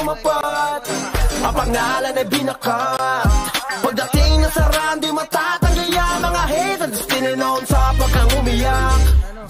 tumapat. Ang pangalan ay binakat. Pagdating na sa run, di matatanggal yan. Mga haters, tininoon sa pagkang umiyak.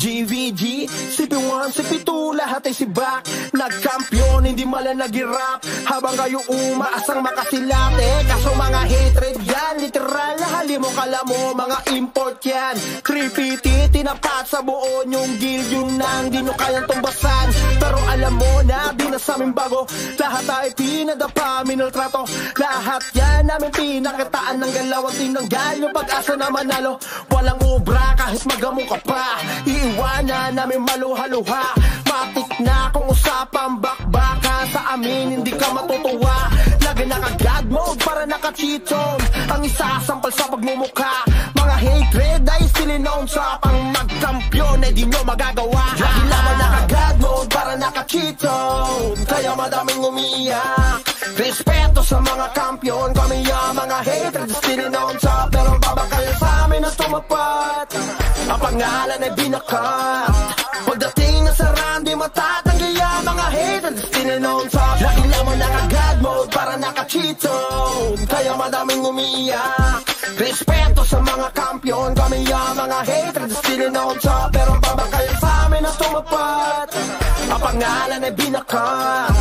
GVG, CP1, CP2, lahat ay sibak. Nagkampiyon, hindi mala nag-rap. Habang kayo umaasang makasilate. Kaso mga hatred yan, literal na hali mo kala mo, mga import yan. 350, tinapat sa buo yung guild, yun nang di nyo kayang tumbasan. Pero alam mo na, di na sa aming bago. Lahat ay pinadapa, minultrato. Lahat yan namin pinakitaan ng galaw at tinanggal yung pag-asa na manalo. Walang ubra kahit magamo ka pa. Iwanan namin maluha-luha. Matik na kung usapang bakbaka. Sa amin hindi ka matutuwa. Lagi naka-god mode para naka-cheat zone. Ang isasampal sa pagmumukha. Mga hatred ay sininoon sa pang magkampiyon. Eh di nyo magagawa. Lagi naman naka-god mode para naka-cheat zone. Kaya madaming umiiyak. Respeto sa mga kampiyon. Kami ang mga hatred sininoon sa pero babakal sa amin na tumapat. Ang pangalan ay binakat. Pagdating na sa run, di matatanggi ang mga haters. Tininoon sa laki naman naka-god mode para naka-cheat zone. Kaya madaming umiiyak. Respeto sa mga kampiyon. Kami ang mga haters. Tininoon sa pero babakal sa amin na tumapat. Ang pangalan ay binakat.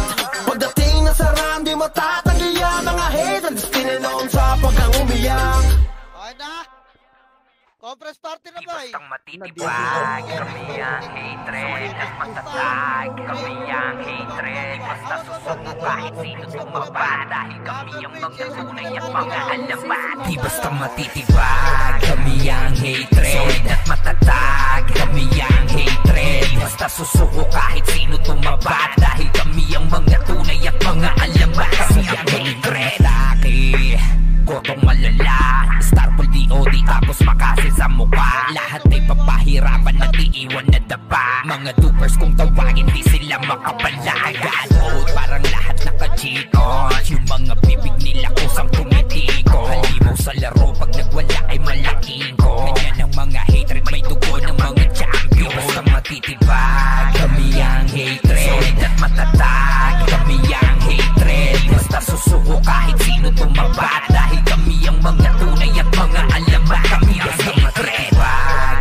Pagdating na sa run, di matatanggi ang mga haters. Tininoon sa pagkang umiyak. Okay na? Compress party na ba eh? Bastang matitibag, kami ang hatred at matatag. Kami ang hatred, basta susuko kahit sino tumaba. Dahil kami ang mga tunay at mga alamat. Di basta matitibag, kami ang hatred at matatag. Kami ang hatred, basta susuko kahit sino tumaba. Dahil kami ang mga tunay at mga alamat. Kami ang hatred. Kotong malala, Starpool DOD tapos makasin sa mukha. Lahat ay papahirapan at iiwan na dapa. Mga dupers kung tawagin di sila makapalagan. Oh, parang lahat naka-cheat on. Yung mga bibig nila kusang tumitiko. Halimaw sa laro pag nagwala ay malaking ko. Ganyan ang mga hatred, may dugo ng mga champion. Basta matitibag, kami ang hatred. Solid at matatag, kami ang hatred. Basta susuko kahit sino tumabat. Dahil kami ang mga tunay at mga alamat. Kami ang hatred.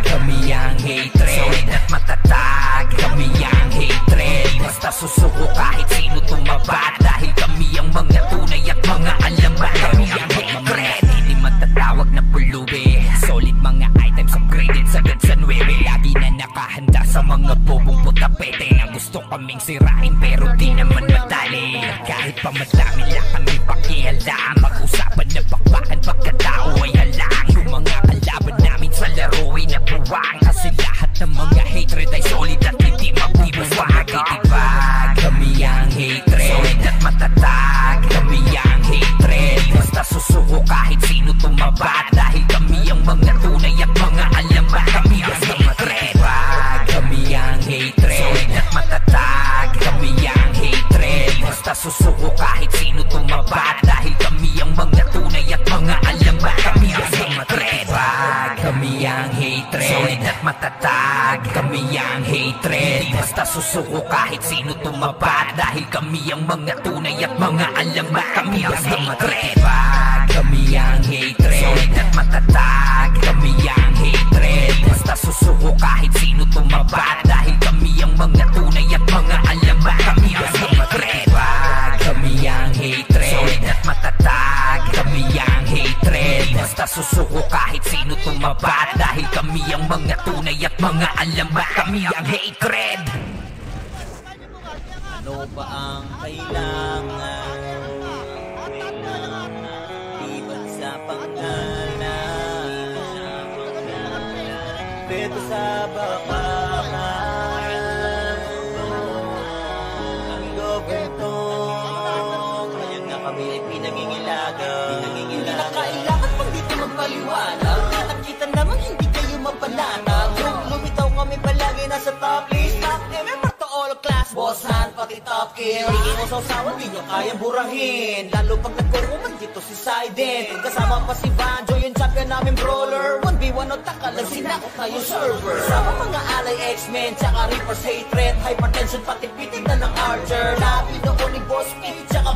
Kami ang hatred. Solid at matatag. Kami ang hatred. Basta susuko kahit sino tumabat. Dahil kami ang mga tunay at mga alamat. Kami ang hatred. Hindi matatawag na pulubi. Solid mga items upgraded sagad sa 9. Lagi na nakahanda sa mga bobong putapete na gusto kaming sirain pero di naman madali. Kahit pa madami lang kami pakialam. Mag-usapan na bakbakan pagkatao ay halang. Yung mga kalaban namin sa laro ay nabuwang. Kasi lahat ng mga hatred ay solid at hindi mabibuwag. Itibag, kami ang hatred. Solid at matatag, kami ang hatred. Basta susuko kahit sino tumabat. Dahil kami ang mga tunay at mga alamat. Kami ang hatred. Kami ang hatred. Solid at matatag, kami ang hatred. Basta susuko kahit sino tumabat. Dahil kami ang mga tunay at mga alamat. Kami ang hatred. Kami ang hatred. Solid at matatag, kami ang hatred. Di basta susuko kahit sino tumabat. Dahil kami ang mga tunay at mga alamat. Kami ang hatred. Kami ang hatred. Solid at matatag, kami ang hatred. Basta susuko kahit sino tumabat. Dahil kami ang mga tunay at mga alamat. Kami ang hatred. Kami ang hatred. Solid at matatag, kami ang hatred. Basta susuko kahit sino tumabat. Dahil kami ang mga tunay at mga alamat. Kami ang hatred. Ano ba ang kailangan? Iban sa pangalan. Peto sa bakaran. Ang gobento. Kaya nga kami ay pinangingilagan. Hindi na kailangan pag dito magpaliwanag. Nakita naman hindi kayo mapanatag. Lumitaw kami palagi nasa top list. Top member to all class. Boss hand pati top kill. Hindi mo sausawan, di nyo kaya burahin. Lalo pag nagkuruman dito si Sidin. Kasama pa si Banjo, yung champion namin brawler. 1v1 o takalag, sinakot na yung server. Kasama mga alay X-Men, tsaka Reaper's hatred. Hypertension pati pitig na ng Archer. Labi noon ni Boss Pete, tsaka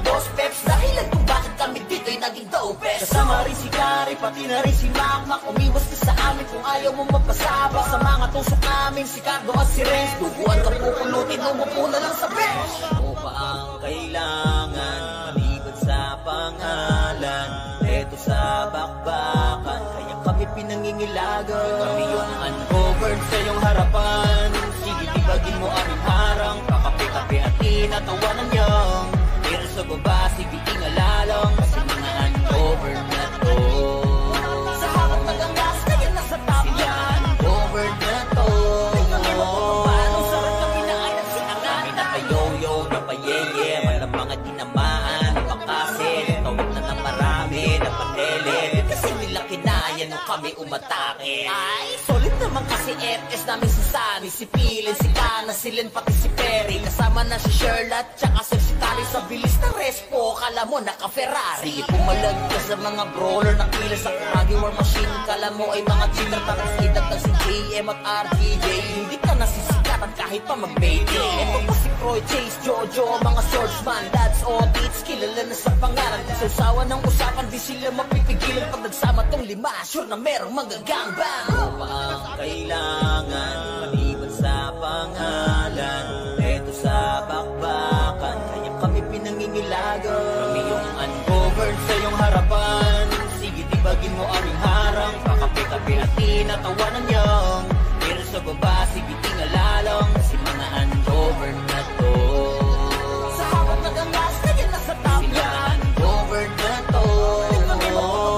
Ay pati na rin si Makmak, umiwas ka sa amin kung ayaw mo magpasaba. Sa mga tusok namin, si Cardo at si Renz, duguan ka pupulutin, umupo na lang sa bench. Ano pa ang kailangan, maliban sa pangalan? Eto sa bakbakan, kaya kami pinangingilagan. Kami yung uncovered sa iyong harapan. Sige, tibagin mo aming harang, kakape-kape at tinatawanan niyang. Pero sa baba, sige, tingalalang, kasi mga uncovered na to. Sa harap nagangas, kaya nasa top yan. Uncovered na to. Paano sarap kami na ay nagsiangan? Kami napayoyo, napayeye, walang mga tinamaan, napakasin, tawag na ng marami, napatele. Kasi nila kinaya nung kami umatake. Ay, solid naman kasi FS namin si Sunny, si Pilin, si Kana, si Len, pati si Perry. Kasama na si Sherlock, tsaka si Tari sa bilis na respo. Kala mo naka-Ferrari. Sige, pumalag ka sa mga brawler na kila sa Karagi War Machine. Kala mo ay mga cheater, tapos idagdag si JM at RTJ. Hindi ka nasisikatan kahit pa mag-mayday. Ito pa si Croy, Chase, Jojo, mga swordsman. That's all it's kilala na sa pangalan. Sa usawa ng usapan, di sila mapipigilan. Pag nagsama tong lima, sure na merong magagangbang. Ano pa ang kailangan, maliban sa pangalan? Eto sa bakbakan, kaya kami pinangingilagan. Kami yung uncovered sa iyong harapan. Sige, tibagin mo aming harang, kakape-kape at tinatawanan niyang. Pero sa baba, sige, tingalalang, kasi mga uncovered na to. Sa hawak nagangas, kaya nasa top yan. Uncovered na to.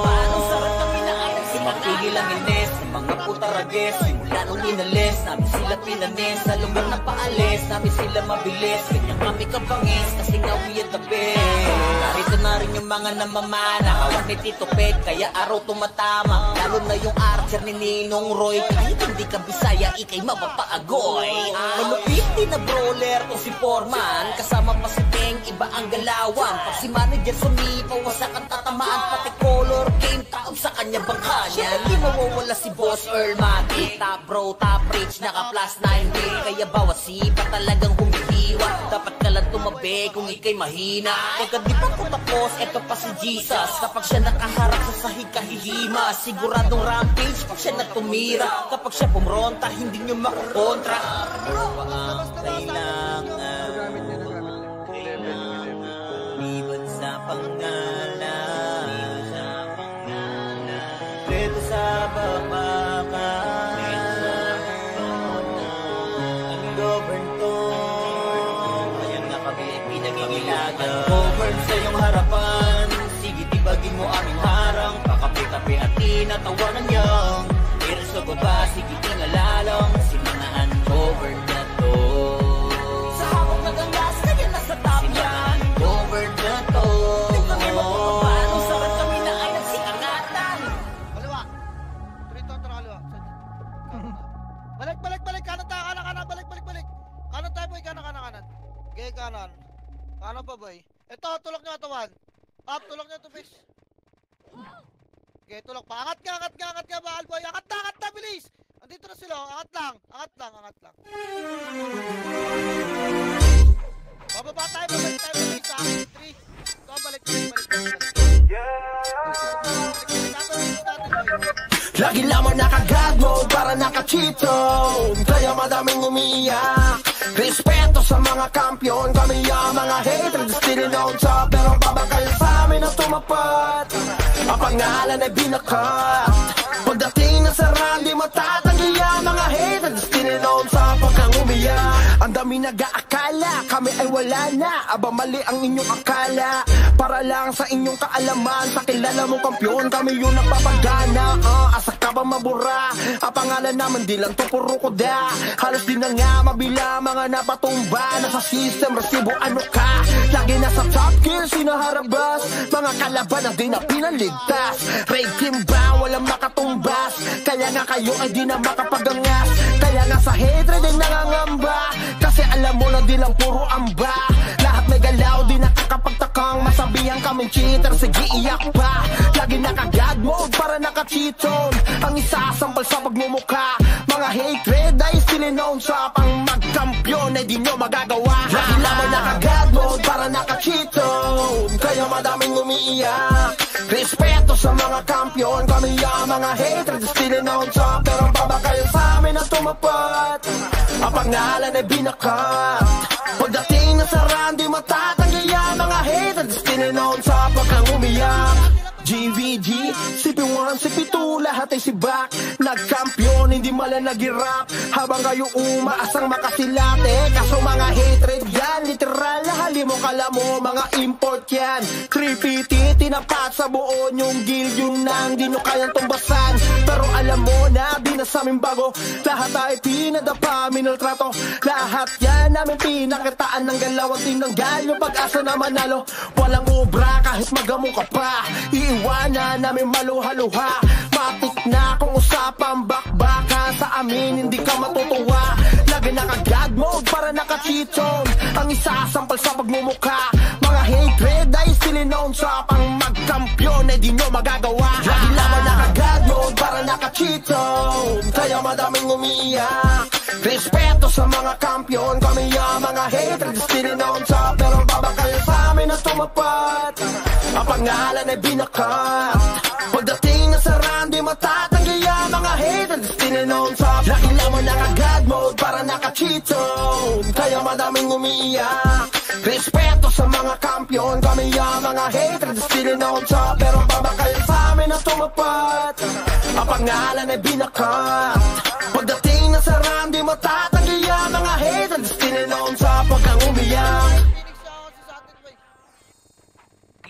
Paano sarap kami na ay nagsimapigil ang ines ng mga putarages. Simula nung inalis, namin sila pinanis. Sa lugar na paalis, namin sila mabilis. Ganyan kami kabangis, kasi nga we are the best. Narito na rin yung mga namamana, hawak ni Tito Pet, kaya araw tumatama. Lalo na yung archer ni Ninong Roy. Kahit hindi ka Bisaya, ikay mapapaagoy. Malupit din na brawler to si Foreman, kasama pa si Teng, iba ang galawan. Pag si manager sumipaw, wasak ang tatamaan. Pati color game, taog sa kanya bangkanya. Di mawawala si Boss Earl Matic. Top bro, top rich, naka plus 9 day. Kaya bawat sipa talagang humihiwa. Dapat ka lang tumabi kung ikay mahina. Pagka di pa ko tapos, eto pa si Jesus. Kapag siya nakaharap sa sahig kahihima, siguradong rampage pag siya nagtumira. Kapag siya pumronta, hindi nyo makukontra. Ano pa ang kailangan? Liban sa pangalan, dito sa bakbakan. Ungoverned to, kaya nga kami pinangingilagan. Ungoverned sa iyong harapan, sige, tibagin mo aming harang, kakape-kape at tinatawanan niyang. Pero sa baba, sige, tingalalang, kasi mga ungoverned na to. Sa hawak nagangas, kaya nasa top yan. Ungoverned na to. Paano sarap kami na ay nagsiangatan. Kaliwa. Turito, kaliwa. Balik, balik, balik. Kanan tayo, kanan, kanan. Balik, balik, balik. Kanan tayo, boy. Kanan, kanan, kanan. Okay, kanan. Kanan pa, boy. Ito, tulok nyo ito, man. Up, tulok nyo ito, fish. Okay, tulok pa. Angat ka, bahal, boy. Angat na, bilis. Andito na sila. Angat lang. Bababa tayo, babalik tayo, bilis. 3. Ito, balik. Lagi lamang naka-God mode para naka-cheato, kaya madaming umiiyak. Respeto sa mga kampiyon, kami ang mga haters, still on top. Pero babakal sa amin ang tumapat, ang pangalan ay binakat. Pagdating na sa run, di matatanggi ang mga haters, still on top. Pagkang umiyak, ang dami nag-aakala kami ay wala na. Aba mali ang inyong akala, para lang sa inyong kaalaman. Sa kilala mong kampyon, kami yung nagpapagana. Asa ka ba mabura? Ang pangalan naman di lang to puro kuda. Halos di na nga mabila mga napatumba. Nasa system, resibo ano ka? Lagi nasa top gear, sinaharabas. Mga kalaban na di na pinaligtas. Raid team ba? Walang makatumbas. Kaya nga kayo ay di na makapagangas. Kaya nga sa hatred ay nangangamba. Kasi alam mo na di lang puro amba. Lahat may galaw, di nakakapagtakang masabihan kaming cheater, sige iyak pa. Lagi naka-God mode para naka-cheaton. Ang isasampal sa pagmumukha. Mga hatred ay sininoon sa pang magkampiyon ay di nyo magagawa. Lagi naman naka-God mode para naka-cheaton, kaya madaming umiiyak. Respeto sa sa mga kampiyon, kami ang mga haters still on top. Pero baba kayo sa amin na tumapat, ang pangalan ay binakat. Pagdating na sa round, di matatanggi ang mga haters still on top. Wag kang umiyak, GVG, CP1, CP2, lahat ay sibak. Nagkampiyon, hindi mala nag-rap, habang kayo umaasang makasilate. Kaso mga hatred yan, literal na halimo kala mo, mga import yan. 350, tinapat sa buo yung guild, yun nang di nyo kayang tumbasan. Pero alam mo na, di na sa amin bago, lahat ay pinadapa, minaltrato. Lahat yan namin pinakitaan ng galaw, at tinanggal yung pag-asa na manalo. Walang obra kahit magamo ka pa, iwanan namin maluha-luha. Matik na kung usapang bakbaka, sa amin hindi ka matutuwa. Lagi naka-god mode para naka-cheat zone, ang isasampal sa pagmumukha. Mga hatred ay still known sa pang magkampiyon ay di nyo magagawa. Lagi naman naka-god mode para naka-cheat zone, kaya madaming umiiyak. Respeto sa mga kampiyon, kami ang mga hatred still known sa. Pero baba kayo sa amin na tumapat, ang pangalan ay binakat. Pagdating na sa round, di matatanggi ang mga haters still on top. Lagi naman naka-god mode para naka-cheat zone, kaya madaming umiiyak. Respeto sa mga kampiyon, kami ang mga haters still on top. Pero baba kayo sa amin na tumapat, ang pangalan ay binakat. Pagdating na sa round, di matatanggi ang mga haters still on top. Wag kang umiyak,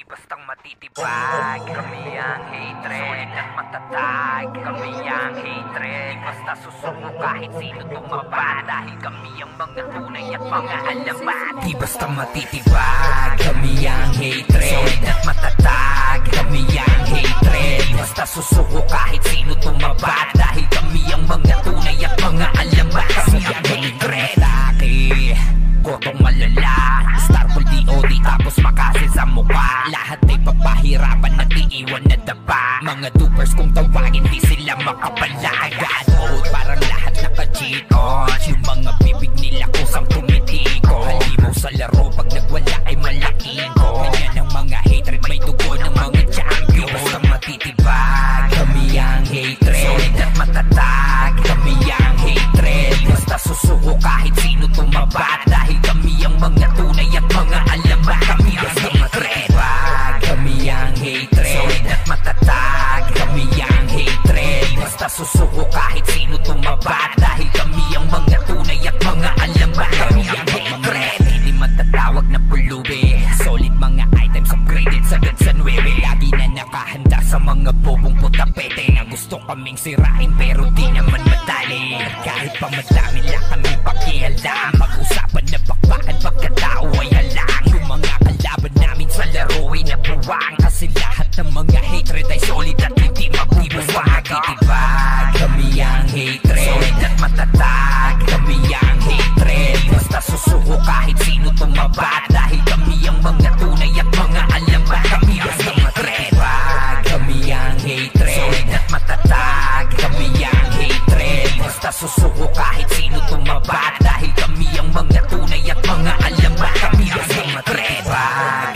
bastang matitibag, kami ang hatred at matatag. Kami ang hatred, basta susuko kahit sino tumaba. Dahil kami ang mga tunay at mga alamat. Di basta matitibag, kami ang hatred at matatag. Kami ang hatred, basta susuko kahit sino tumaba. Dahil kami ang mga tunay at mga alamat. Kami ang hatred. Kotong malala, Starfall DOD tapos makasin sa mukha. Lahat ay papahirapan at iiwan na daba. Mga dupers kung tawagin di sila makapalagan. Oh, parang lahat naka-cheat on. Yung mga bibig nila kusang tumitiko. Halimaw sa laro pag nagwala ay malaking ko. Ganyan ang mga hatred, may dugo ng mga champion. Basta matitibag, kami ang hatred. Solid at matatag, kami ang hatred. Basta susuko kahit sino tumabat. Dahil kami ang mga tunay at mga alamat. Kami ang hatred, kami ang hatred. Solid at matatag, kami ang hatred. Basta susuko kahit sino tumabat. Dahil kami ang mga tunay at mga alamat. Kami ang hatred. Hindi matatawag na pulubi, solid mga items upgraded sagad sa 9. Lagi na nakahanda sa mga bobong putapete na gusto kaming sirain pero di naman madali. Kahit pa madami lang kami pakialam, mag-usapan na bakbakan pagkatao ay halang. Yung mga kalaban namin sa laro ay nabuwang, kasi lahat ng mga hatred ay solid at hindi mabibuwang. Matitibag, kami ang hatred. Solid at matatag, kami ang hatred. Basta susuko kahit sino tumabat. Dahil kami ang mga tunay at mga alamat. Kami ang hatred, kami ang hatred. Solid at matatag, kami ang hatred. Basta susuko kahit sino tumabat. Dahil kami ang mga tunay at mga alamat. Kami ang hatred,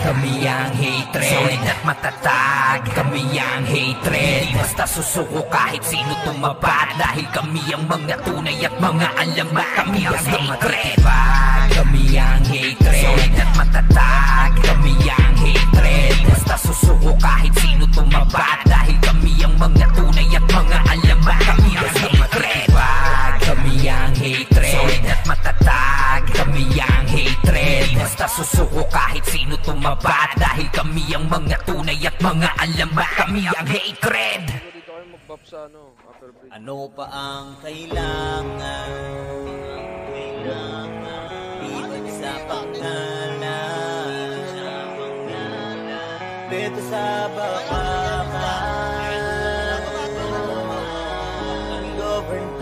kami ang hatred. Solid at matatag, kami ang hatred. Basta susuko kahit sino tumabat. Dahil kami ang mga tunay at mga alamat. Kami ang hatred, kami ang hatred. Solid at matatag, kami ang hatred. Basta susuko kahit sino tumabat. Dahil kami ang mga tunay at mga alamat. Kami ang hatred, kami ang hatred. Solid at matatag, kami ang hatred. Basta susuko kahit sino tumabat. Dahil kami ang mga tunay at mga alamat. Kami ang hatred. Ano pa ang kailangan? Ibig sa pangalan, dito sa bakbakan. Ang government,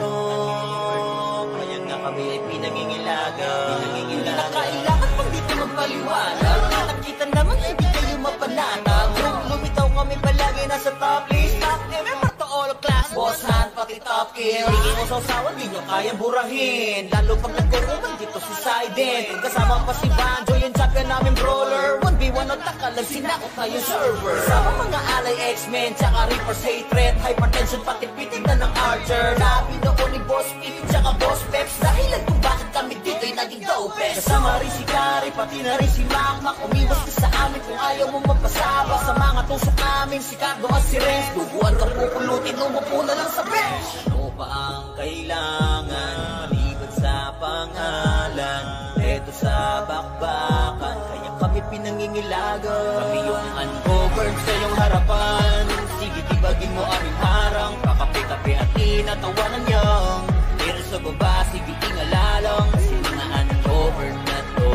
kaya nga kami ay pinangingilagan. Hindi na kailangan pang dito magpaliwanag. Nakita naman hindi kayo mapanatag. Lumitaw kami palagi nasa top list. Top ever to all class, boss hand pati top kill. Hindi mo sausawan, di nyo kayang burahin. Lalo pag nagkaroon dito si Sidin. Kasama pa si Banjo, yung champion namin brawler. 1v1 ano takalang sinakot na yung server. Sama mga alay X-Men, tsaka Reaper's hatred, hypertension pati pitin na ng Archer. Labi noon ni Boss Pete, tsaka Boss Peps, dahilan kung bakit kami dito'y naging dopest. Kasama rin si Kari, pati na rin si Makmak, umiwas ka sa amin kung ayaw mong magpasaba. Sa mga tusok namin, si Cardo at si Renz, duguan ka pupulutin, umupo na lang sa bench. Ano pa ang kailangan, maliban sa pangalan? Eto sa bakbakan, kaya kami pinangingilagan. Kami yung ungoverned sa iyong harapan. Sige, tibagin mo aming harang, pakape-kape at tinatawanan niyang. Pero sa baba, sige, tingalalang si mga ungoverned na to.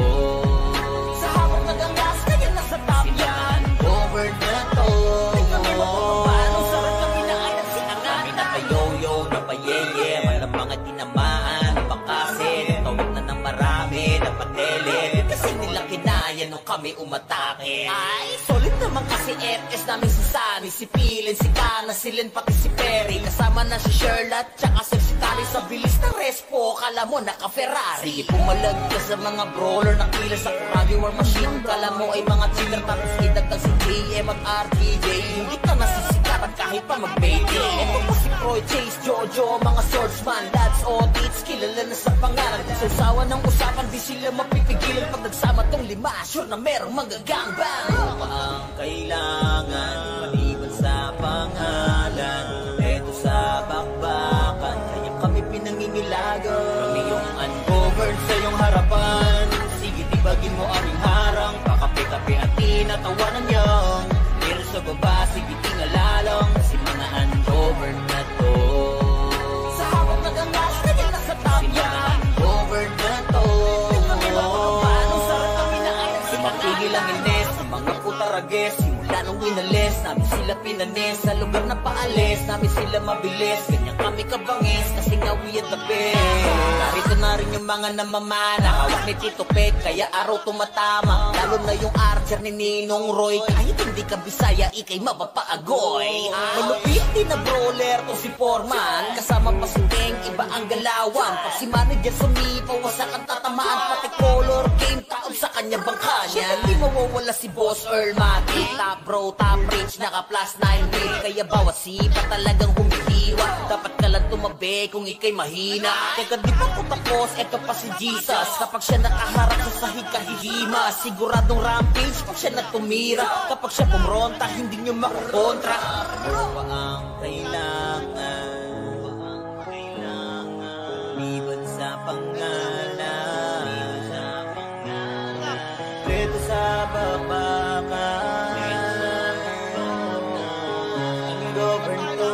Sa hawak nagangas, kaya nasa top yan. Ungoverned na to. Di kami mapapapano, sarap kami na ay nagsinangan. Kami napayoyo, napayeye, walang mga tinamaan, napakasin, tawag na ng marami, napatele. Kasi nilang kinaya nung kami umatake. Ay, solid naman kasi RS namin si Sunny, si Pilin, si Kana, si Len, pati si Perry. Kasama na si Sherlock, tsaka si Kali. Sa bilis na respo, kala mo naka-Ferrari. Sige, pumalag ka sa mga brawler na kila sa Kuragi War Machine. Kala mo ay mga cheater, tapos idagdag si JM at RTJ. Hindi ka nasisikaran kahit pa mag-baiting. Ito pa si Troy, Chase, Jojo, mga swordsman, lads, audits, kilala na sa pangalan. Sa usawa ng usapan, di sila mapipigilan. Pag nagsama tong lima, sure na merong magagangbang. Ano pa ang kailangan, maliban sa pangalan? Eto sa bakbakan, kaya kami pinangingilagan. Kami yung ungoverned sa iyong harapan. Sige, tibagin mo aming harang, pakape-kape at tinatawanan niyang. Pero sa baba, sige, tingalalang si mga ungoverned na to. Sa hawak nagangas, kaya nasa top yan. Ungoverned na to. Kami mapapapano, sarap kami na ay nagsimapigil ang ines. Sa mga putarages, simula nung inalis, namin sila pinanis. Sa lugar na paalis, namin sila mabilis. Ganyan kami kabangis, kasi nga we at the best. Narito na rin yung mga namamana, hawak ni Tito Pet, kaya araw tumatama. Lalo na yung Archer ni Ninong Roy, kahit hindi ka Bisaya, ikay mapapaagoy. Malupit din na brawler to si Foreman, kasama pa si Teng, iba ang galawan. Pag si manager sumipaw, wasak ang tatamaan. Pati color game, taon sa kanya bangka niya. Di mawawala si Boss Earl Matic, top bro, top range, naka plus 9 rate. Kaya bawat sipa talagang humihiwa. Dapat ka lang tumabi kung ikay mahina. Teka, di ba ko tapos, eto pa si Jesus. Kapag siya nakaharap sa sahig kahihima, siguradong rampage pag siya nagtumira. Kapag siya pumronta, hindi nyo makukontra. Ano ba ang kailangan? Liban sa pangalan, dito sa babakan. Ang govern to,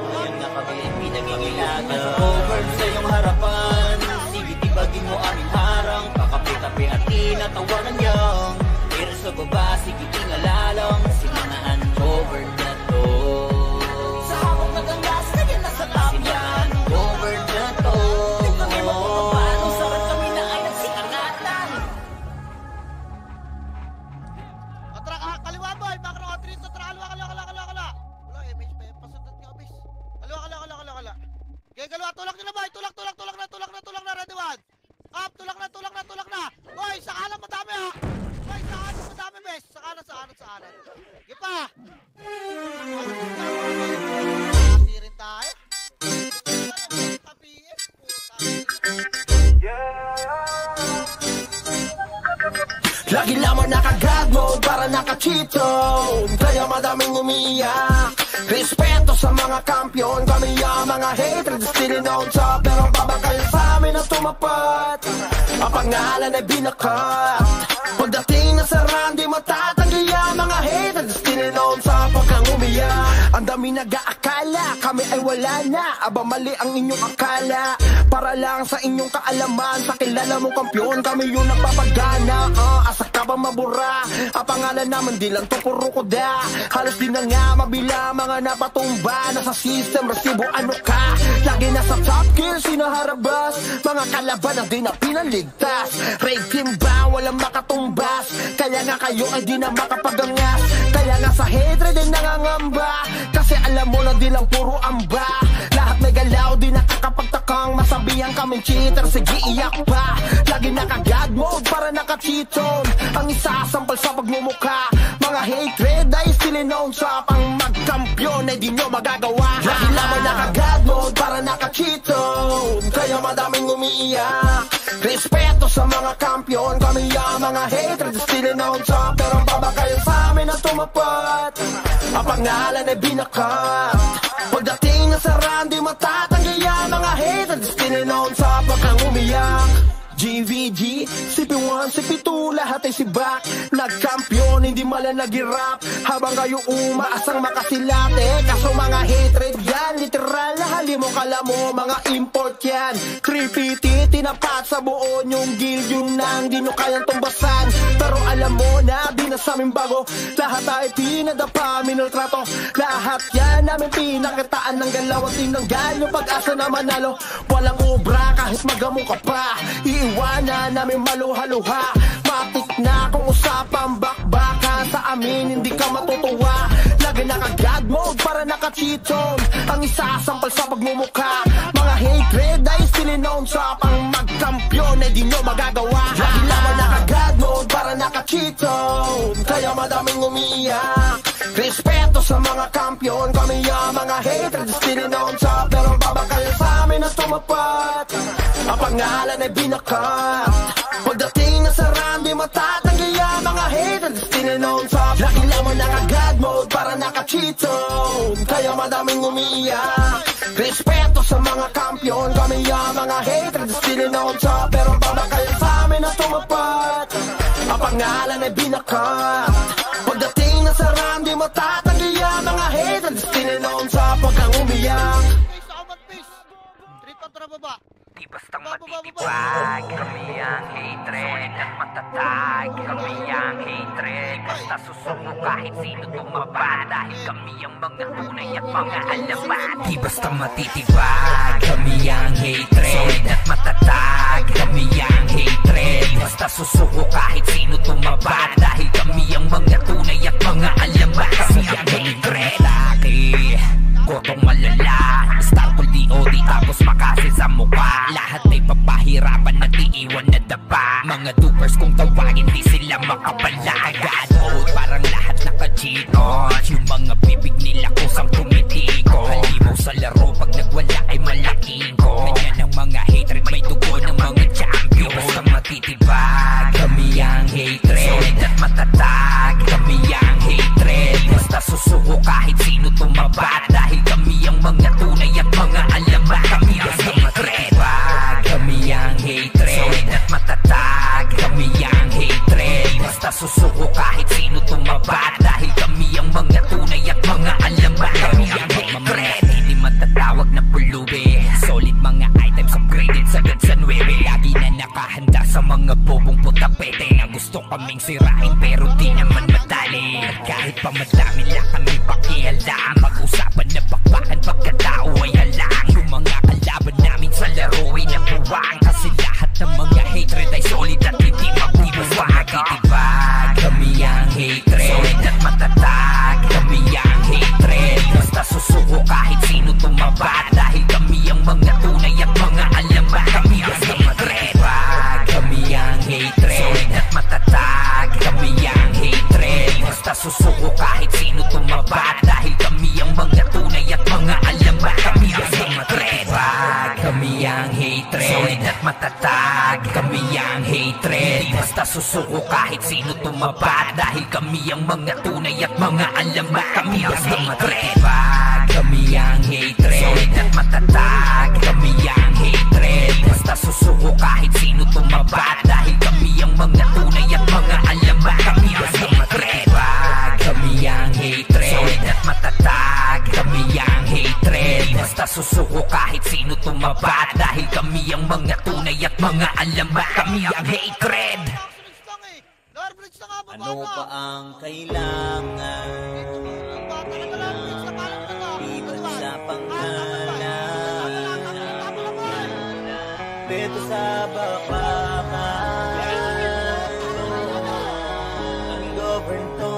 ngayon na kami pinangingilagan. Govern sa iyong harapan, sige, tibagin mo aming harang, pakape-kape at tinatawanan niyang. Pero sa baba, sige, tingalalang si mga ungoverned na to. Sa hawak nagangas, kaya nasa top yan. Ungoverned na to. Di kami mapapapano, sarap kami na ay nagsikangatan. Kaliwa boy, makro ka trito, kaliwa. Wala, image pa yan, pasunod nga bis. Kaliwa. Okay, kaliwa, tulak nyo na boy, tulak na, ready one. Up, tulak na. Boy, sa kanan madami ha. Boy, sa kanan madami bes. Sa kanan. Sige pa. Hindi rin tayo. Tapiin, puta. Lagi lamang naka-God mode para naka-cheat zone, kaya madaming umiiyak. Respeto sa mga kampiyon, kami ang mga hatred, still on top. Pero babakal sa amin na tumapat, ang pangalan ay binakat. Pagdating na sa round, di matatanggi ang mga hatred, still on top. Pag kang umiyak, ang dami nag-aakala kami ay wala na. Aba mali ang inyong akala, para lang sa inyong kaalaman. Sa kilala mong kampiyon, kami yung nagpapagana. Asa ka ba mabura? Ang pangalan naman di lang to puro kuda. Halos di na nga mabila mga napatumba. Nasa system, resibo ano ka? Lagi nasa top kill, sinaharabas. Mga kalaban ang di na pinaligtas. Raid team ba? Walang makatumbas. Kaya nga kayo ay di na makapagangas. Kaya nga sa hatred ay nangangamba. Kasi alam mo na di lang puro amba. Lahat may galaw, di nakakapagtakang masabihan kaming cheater, sige iyak pa. Lagi naka-God mode para naka-cheat zone. Ang isa sa isasampal sa pagmumukha. Mga hatred ay still known sa pang magkampiyon ay di nyo magagawa. Lagi lamang naka-God mode para naka-cheat zone, kaya madaming umiiyak. Respeto sa mga kampiyon, kami ang mga hatred still known sa. Pero baba kayo sa amin na tumapat, ang pangalan ay binakat. Pagdating na sa run, di matatanggi ang mga hatred still known sa pagkang umiyak. GVG, CP1, CP2, lahat ay sibak. Nagkampiyon, hindi malang nag-rap, habang kayo umaasang makasilate. Kaso mga hatred yan, literal na halimo kala mo, mga import yan. 350, tinapat sa buo yung guild, yun nang di nyo kayang tumbasan. Pero alam mo na, di na sa amin bago, lahat ay pinadapa, minultrato. Lahat yan namin pinakitaan ng galaw at tinanggal yung pag-asa na manalo. Walang obra kahit magamo ka pa, iwanan namin maluha-luha. Matik na kung usapang bakbaka, sa amin hindi ka matutuwa. Lagi naka-God mode para naka-cheat zone, ang isasampal sa pagmumukha. Mga hatred ay still known sa pang magkampiyon ay di nyo magagawa. Lagi lamang naka-God mode para naka-cheat zone, kaya madaming umiiyak. Respeto sa mga kampiyon, kami ang mga hatred still known sa. Pero baba kayo sa amin na tumapat, ang pangalan ay binakat. Pagdating na sa run, di matatanggi ang mga hatred still known sa. Lagi lamang naka-God mode para naka-cheat zone, kaya madaming umiiyak. Respeto sa mga kampiyon, kami ang mga hatred still known sa. Pero baba kayo sa amin na tumapat, ang pangalan ay binakat. Pagdating na sa run, di matatanggi ang mga hatred still known sa pagkang umiyak. Di bastang matitibag, kami ang hatred at matatag. Kami ang hatred, basta susuko kahit sino tumaba. Dahil kami ang mga tunay at mga alamat. Di basta matitibag, kami ang hatred at matatag. Kami ang hatred, basta susuko kahit sino tumaba. Dahil kami ang mga tunay at mga alamat. Kami ang hatred. Laki, kotong malala, Starpool DOD tapos makasin sa mukha. Lahat ay papahirapan at iiwan na dapa. Mga dupers kung tawagin di sila makapala. God mode parang lahat naka-cheat on. Yung mga bibig nila kusang tumitiko. Halimaw sa laro pag nagwala ay malaking ko. Ganyan ang mga hatred, may dugo ng mga champion. Basta matitibag, kami ang hatred solid at matatag. Kami ang hatred, basta susuko kahit sino tumabat. Dahil kami ang mga tunay at mga alamat. Kami ang hatred, kami ang hatred solid at matatag. Kami ang hatred, basta susuko kahit sino tumabat. Dahil kami ang mga tunay at mga alamat. Kami ang hatred, hindi matatawag na pulubi. Solid mga items upgraded sagad sa 9. Lagi na nakahanda sa mga bobong putapete na gusto kaming sirain pero di naman madali. Kahit pa madami lang kami pakialam, mag-usapan na bakbakan pagkatao ay halang. Yung mga kalaban namin sa laro ay nabuwang, kasi lahat ng mga hatred ay solid at hindi mabubuwang. Matitibag, kami ang hatred solid at matatag. Kami ang hatred, basta susuko kahit sino tumabat. Dahil kami ang mga tunay at mga alamat. Kami ang hatred, kami ang hatred solid at matatag. Kami ang hatred, basta susuko kahit sino tumabat. Dahil kami ang mga tunay at mga alamat. Kami ang hatred, kami ang hatred solid at matatag. Kami ang hatred, basta susuko kahit sino tumabat. Dahil kami ang mga tunay at mga alamat. Kami ang hatred, kami ang hatred solid at matatag. Kami ang hatred, basta susuko kahit sino tumabat. Dahil kami ang mga tunay at mga alamat. Kami ang hatred, kami ang hatred solid at matatag. Kami ang hatred, basta susuko kahit sino tumabat. Dahil kami ang mga tunay at mga alamat. Kami ang hatred. Ano pa ang kailangan? Iwan sa pangalan, beto sa bakbakan. Ang govern to,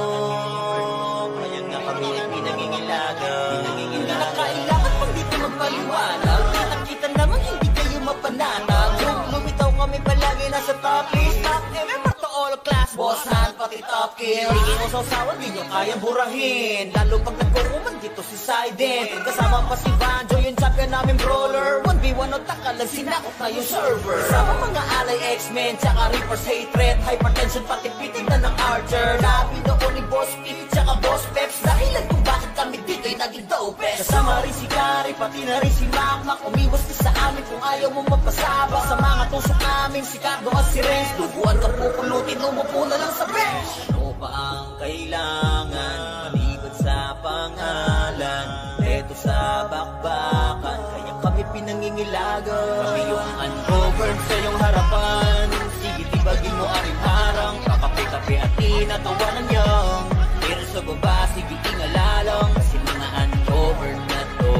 kaya nga kami ay pinangingilagan. Hindi na kailangan pang dito magpaliwanag. Nakita naman hindi kayo mapanatag. Lumitaw kami palagi nasa top list. Remember to all class boss. laban, pati top kill. Hindi mo sausawan, di nyo kayang burahin. Lalo pag nagkukuman dito si Sident. Kasama pa si Banjo, yung champion namin brawler. 1v1 o takalag, sinakot na yung server. Kasama mga alay X-Men, tsaka Reaper's hatred. Hypertension, pati pitin na ng Archer. Labi noon ni Boss Pete, tsaka Boss Peps. Dahilan kung bakit kami dito'y naging dopest. Kasama rin si Kari, pati na rin si Makmak. Umiwas ka sa amin kung ayaw mo magpasabak. Sa mga tusok namin, si Cardo at si Renz. Duguan ka pupulutin, umupo na lang sa bench. Ano pa ang kailangan, maliban sa pangalan? Eto sa bakbakan, kaya kami pinangingilagan. Kami yung ungoverned sa iyong harapan. Sige, tibagin mo aring harang. Kakape-kape at tinatawanan niyang. Pero sa baba, sige, tingalalang. Kasi mga ungoverned na to.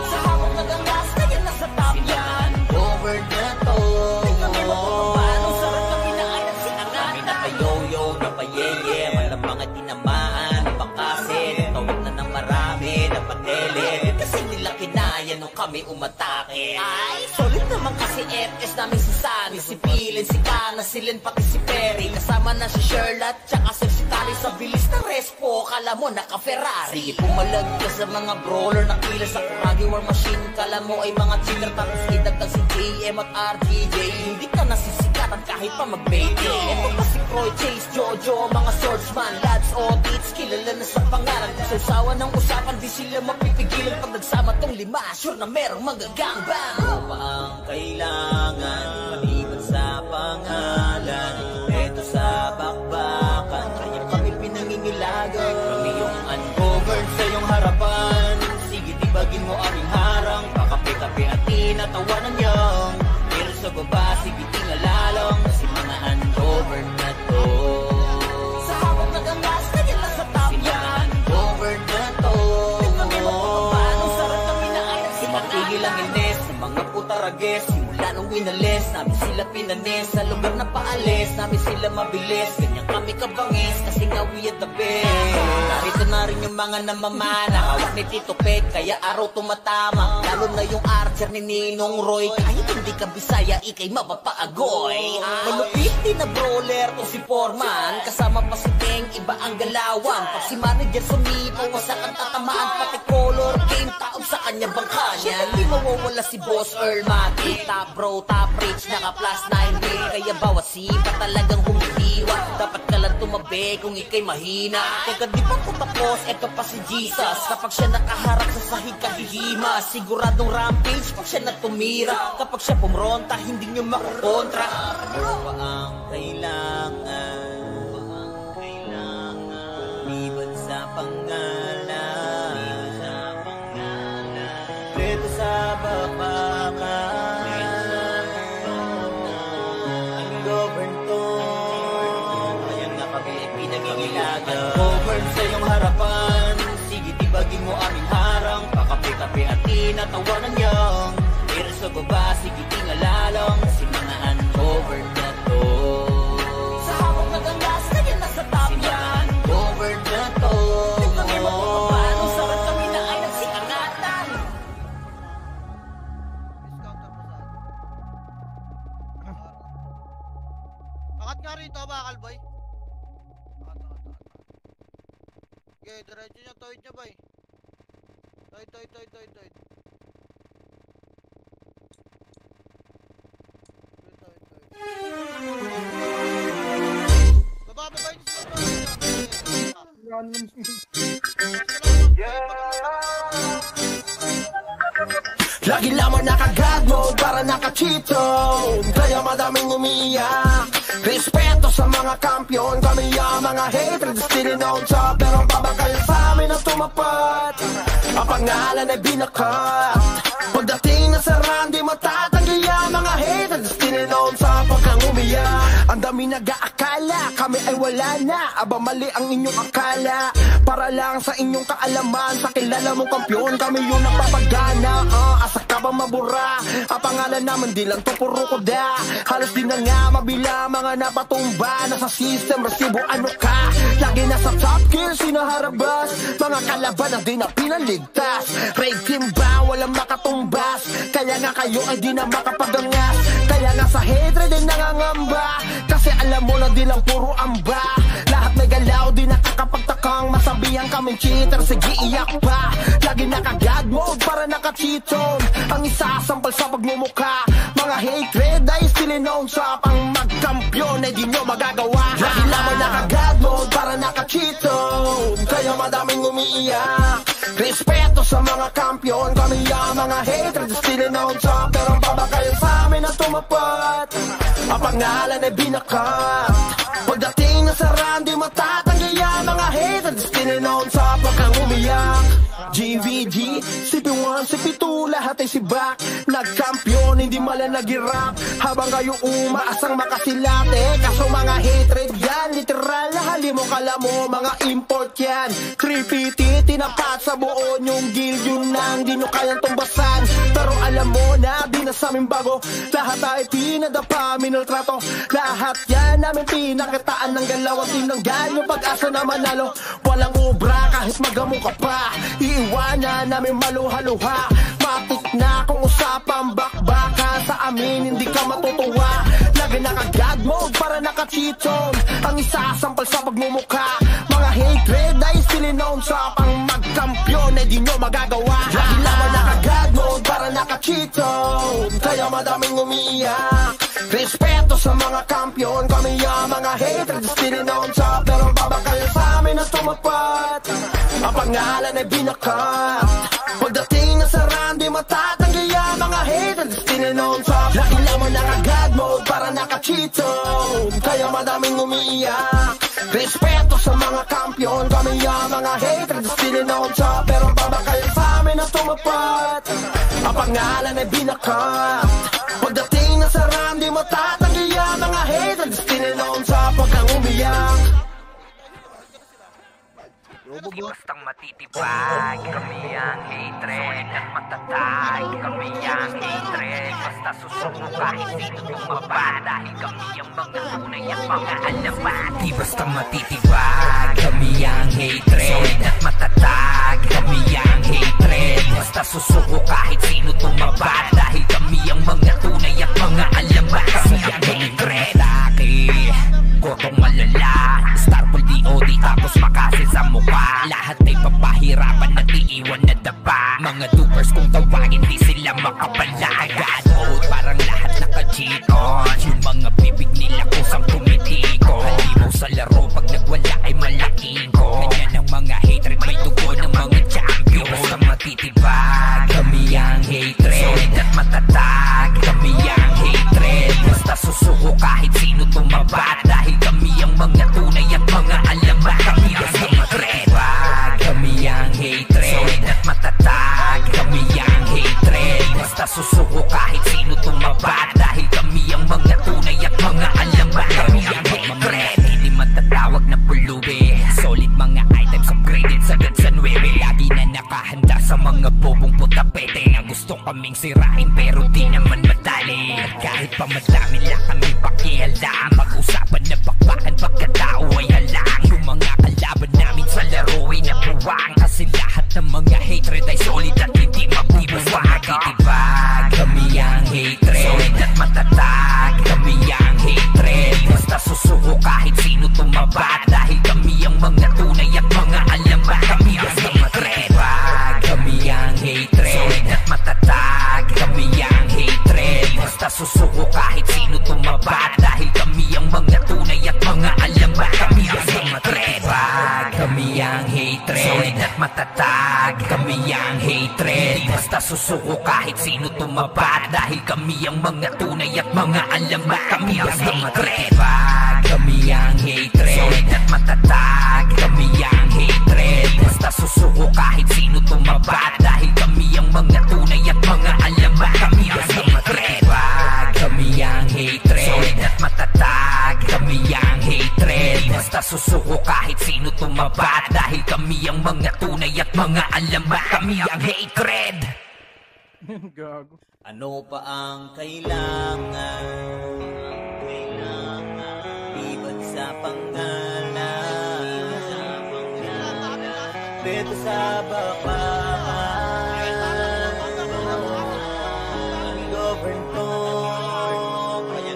Sa hawak na gangas, kaya nasa top yan. Ungoverned na to. Kami magpapapanong sarap kami na ay nagsinangan. Kami napayoyo, napayeye. Walang mga tinamaan, napakasin. Tawag na ng marami, napatele. Kasi nila kinaya nung kami umatake. Ay, solid naman kasi FS namin si Sunny, si Pilin, si Kana, si Len, pati si Perry. Kasama na si Sherlock, tsaka si Tali. Sa bilis ng respo, kala mo naka-Ferrari. Sige, pumalag ka sa mga brawler na kila sa Kuragi War Machine. Kala mo ay mga cheater, tapos idagdag si JM at RGJ. Hindi ka nasisikatan kahit pa mag-baiting. Ito pa si Croy, Chase, Jojo, mga swordsman, lads, audits, kilala na sa pangalan. Sausawan ng usapan, di sila mapipigilan. Pag nagsama tong lima, sure na merong magagangbang. Ano pa ang kailangan, maliban sa pangalan? Eto sa bakbakan, kaya kami pinangingilagan. Kami yung ungoverned sa iyong harapan. Sige, tibagin mo aring harang. Kakape-kape at tinatawanan niyang. Pero sa baba, sige, tingalalang. Kasi mga ungoverned na to. Sa hawak na gangas, kaya lang sa top yan. Ungoverned na to. Kami magpapapanong sarap kami na ay nagsinangan. Mapigil ang ines sa mga putarages. Simula nung winalis, namin sila pinanes. Sa lugar na paalis, namin sila mabilis. Ganyan kami kabangis, kasi nga we at the best. Narito na rin yung mga namamana, hawak ni Tito Pet, kaya araw tumatama. Lalo na yung Archer ni Ninong Roy. Kahit hindi ka Bisaya, ikay mapapaagoy. Malupit din na brawler to si Foreman. Kasama pa si Teng, iba ang galawan. Pag si manager sumipaw, wasak ang tatamaan. Pati color game, taob sa kanya bangka niya. Hindi mawawala si Boss Earl Matic. Top bro, top rich, naka plus 9 day. Kaya bawat sipa talagang humihiwa. Dapat ka lang tumabi kung ikay mahina. Kaya di pa ko tapos, eto pa si Jesus. Kapag siya nakaharap sa sahig kahihima. Siguradong rampage pag siya natumira. Kapag siya pumronta, hindi nyo makakontra. Ano pa ang kailangan? Liban sa pangalan. Dito sa bakbakan. Ungoverned to. Kaya nga kami ay pinangingilagan. Ungoverned sa iyong harapan. Sige, tibagin mo aming harang. Kakape-kape at tinatawanan niyang. Pero sa baba, sige, tingalalang. Kasi mga ungoverned na to. Sa hawak na gangas, kaya nasa top yan. Ungoverned na to. Kami magpapapanong sarap kami na ay nagsikangatan. Discounter pa saan? Angat nga rito, bakal boy. Angat. Okay, diretso niya, toid niya boy. Toid. Baba yung Lagi lamang naka-God mode para naka-cheato. Kaya madaming umiiyak. Respeto sa mga kampiyon. Kami ang mga hatred, still on top. Pero babakal sa amin ang tumapat. Ang pangalan ay binakat. Pagdating na sa run, di matatanggi ang mga hatred, still on top. Pag kang umiyak, ang dami nag-aakala kami ay wala na. Aba mali ang inyong akala. Para lang sa inyong kaalaman, sa kilala mong kampiyon, kami yung nagpapagana. Asa ka ba mabura? Ang pangalan naman di lang to puro koda. Halos di na nga mabila mga napatumba. Nasa system, resibo ano ka? Lagi nasa top kill, sinaharabas. Mga kalaban ang di na pinaligtas. Raid team ba? Walang makatumbas. Kaya nga kayo ay di na makapagangas. Kaya nga sa hatred ay nangangamba, kasi alam mo na di lang puro amba. Lahat may galaw, di nakakapagtakang masabihan kaming cheater, sige iyak pa. Lagi naka-God mode para naka-cheat zone, ang isasampal sa pagmumukha. Mga hatred ay still known sa pang magkampiyon ay di nyo magagawa. Lagi lamang naka-God mode para naka-cheat zone, kaya madaming umiiyak. Respeto sa mga kampiyon, kami ang mga hatred still known sa, pero ang baba kayo sa amin na tumapat. Ang pangalan ay binakat, pagdating na sa run di matatanggi ang mga hatred still known sa pagkang umiyak. GVG, CP1, CP2, lahat ay sibak. Nagkampiyon, hindi mala nag-rap, habang kayo umaasang makasilate. Kaso mga hatred yan, literal na halimo kala mo, mga import yan. 350, tinapat sa buo yung guild, yun nang di nyo kayang tumbasan. Pero alam mo na, di na sa amin bago, lahat ay pinadapa, minaltrato. Lahat yan namin pinakitaan ng galaw at tinanggal yung pag-asa na manalo. Walang obra kahit magamo ka pa, iiwanan namin maluha-luha. Matik na kung usapang bakbaka, sa amin hindi ka matutuwa. Lagi naka-God mode para naka-cheat zone, ang isasampal sa pagmumukha. Mga hatred ay still known sa pang magkampiyon ay di nyo magagawa. Lagi naman naka-God mode para naka-cheat zone, kaya madaming umiiyak. Respeto sa mga kampiyon, kami ang mga hatred still known sa, pero baba kayo sa amin na tumapat. Ang pangalan ay binakat, pagdating na sa run di matatanggi ang mga hatred still known sa. Lagi naman naka-God mode para naka-cheat zone, kaya madaming umiiyak. Respeto sa mga kampiyon, kami ang mga hatred still known sa, pero baba kayo sa amin na tumapat. Ang pangalan ay binakat, pagdating na sa run di matatanggi ang mga hatred still known sa pagkang umiyak. Di bastang matitibag, kami ang hatred at matatag. Kami ang hatred, basta susuko kahit sino tumaba. Dahil kami ang mga tunay at mga alamat. Di bastang matitibag, kami ang hatred at matatag. Kami ang hatred, basta susuko kahit sino tumaba. Dahil kami ang mga tunay at mga alamat. Kami ang hatred. Gotong malala, Starfall DOD tapos makasil sa mukha. Lahat ay papahirapan at iiwan na daba. Mga dupers kung tawagin di sila makapala. God mode parang lahat naka-cheat on. Yung mga bibig nila kusang tumitiko. Halimaw sa laro pag nagwala ay malaking ko. Ganyan ang mga hatred, may dugo ng mga champion. Basta matitibag, kami ang hatred solid at matatag. Kami ang hatred, basta susuko kahit sino tumabat. Dahil kami ang mga tunay at mga alamat. Kami ang hatred, kami ang hatred solid at matatag. Kami ang hatred, basta susuko kahit sino tumabat. Dahil kami ang mga tunay at mga alamat. Kami ang hatred, hindi matatawag na pulubi. Solid mga items upgraded sagad sa 9. Lagi na nakahanda sa mga bobong putapete na gusto kaming sirain pero di naman madali. At kahit pa madami lang kami pakihalda, mag-usapan na bakbakan pagkatao ay halang. Yung mga kalaban namin sa laro ay nabuwang, kasi lahat ng mga hatred ay solid at hindi mabibasa. Matitibag, kami ang hatred solid at matatag. Kami ang hatred, basta susuko kahit sino tumabat. Dahil kami ang mga tunay at mga alamat. Kami ang hatred, kami ang hatred solid at matatag. Kami ang hatred, basta susuko kahit sino tumabat. Dahil kami ang mga tunay at mga alamat. Kami ang hatred, kami ang hatred solid at matatag. Kami ang hatred, basta susuko kahit sino tumabat. Dahil kami ang mga tunay at mga alamat. Kami ang hatred, kami ang hatred solid at matatag. Kami ang hatred, basta susuko kahit sino tumabat. Dahil kami ang mga tunay at mga alamat. Kami ang hatred, kami ang hatred solid at matatag. Kami ang hatred, basta susuko kahit sino tumabat. Dahil kami ang mga tunay at mga alamat. Kami ang hatred. Gago. Ano pa ang kailangan? Ibig sa pangalan, dito sa bakbakan, govern to, kaya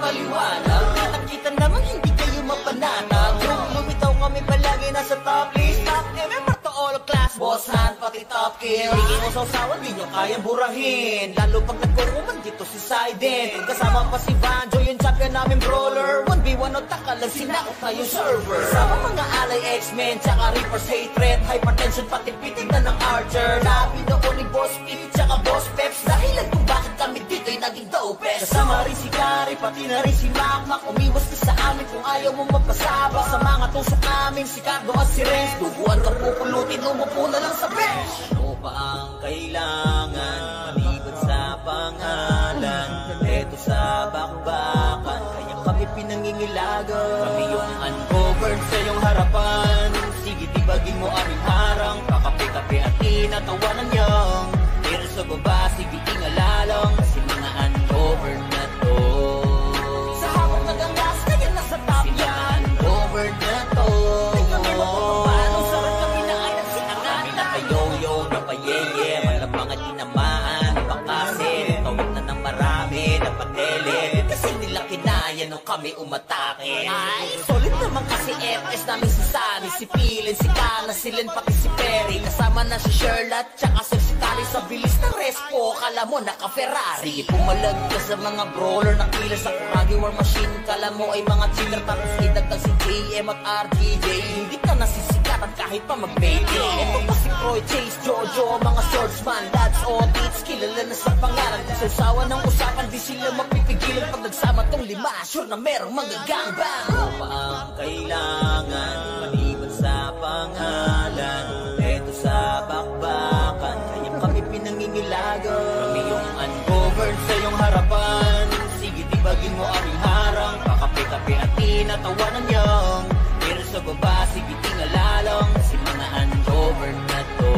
magpaliwanag. Nakita naman hindi kayo mapanatag. Lumitaw kami palagi nasa top list. Top MMR to all class, boss hand pati top kill. Hindi mo sausawan, di nyo kayang burahin. Lalo pag nagkuruman dito si Sident. Kasama pa si Banjo, yung champion namin brawler. 1v1 o takalag, sinakot na yung server. Sama mga alay X-Men, tsaka Reaper's hatred. Hypertension pati pitig na ng Archer. Labi noon ni Boss Pete, tsaka Boss Peps. Dahilan kung bakit kami dito'y naging dopest. Kasama rin si Kari, pati na rin si Makmak. Umiwas ka sa amin kung ayaw mo magpasabak. Sa mga tusok namin, si Cardo at si Renz. Duguan ka pupulutin, umupo na lang sa bench. Ano pa ang kailangan, maliban sa pangalan? Eto sa bakbakan, kaya kami pinangingilagan. Kami yung uncovered sa iyong harapan. Sige, tibagin mo aming harang. Kakape-kape at tinatawanan niyang. Pero sa baba, sige, ingalalang. Kasi mga uncovered na to. Sa hawak nagangas, kaya nasa top yan. Uncovered na to. Di kami magpapapano, sarap kami na ay nagsiangan. Kami napayoyo, napayeye, malamang at tinamaan. Bakasin, tawid na ng marami, napatele. Kasi nila kinaya nung kami umatake. Ay, solid naman kasi FS namin si Sunny, si Pilin, si Kana, si Len, pati si Perry. Kasama na si Sherlock, tsaka si Kali. Sa bilis ng respo, kala mo naka-Ferrari. Sige, pumalag ka sa mga brawler na kilas sa Kuragi War Machine. Kala mo ay mga cheater, tapos idagdag si JM at RGJ. Hindi ka nasisikatan kahit pa mag-baby. Ito pa si Croy, Chase, Jojo, mga swordsman, dads, audits, kilala na sa pangalan. Sausawa ng usapan, di sila mapipigilan. Pag nagsama tong lima, sure na merong magagangbang. Ano pa ang kailangan, maliban sa pangalan? Eto sa bakbakan, kaya kami pinangingilagan. Kami yung uncovered sa iyong harapan. Sige, tibagin mo aming harang. Kakape-kape at tinatawanan niyang. Pero sa baba, sige, tingalalang. Kasi mga uncovered na to.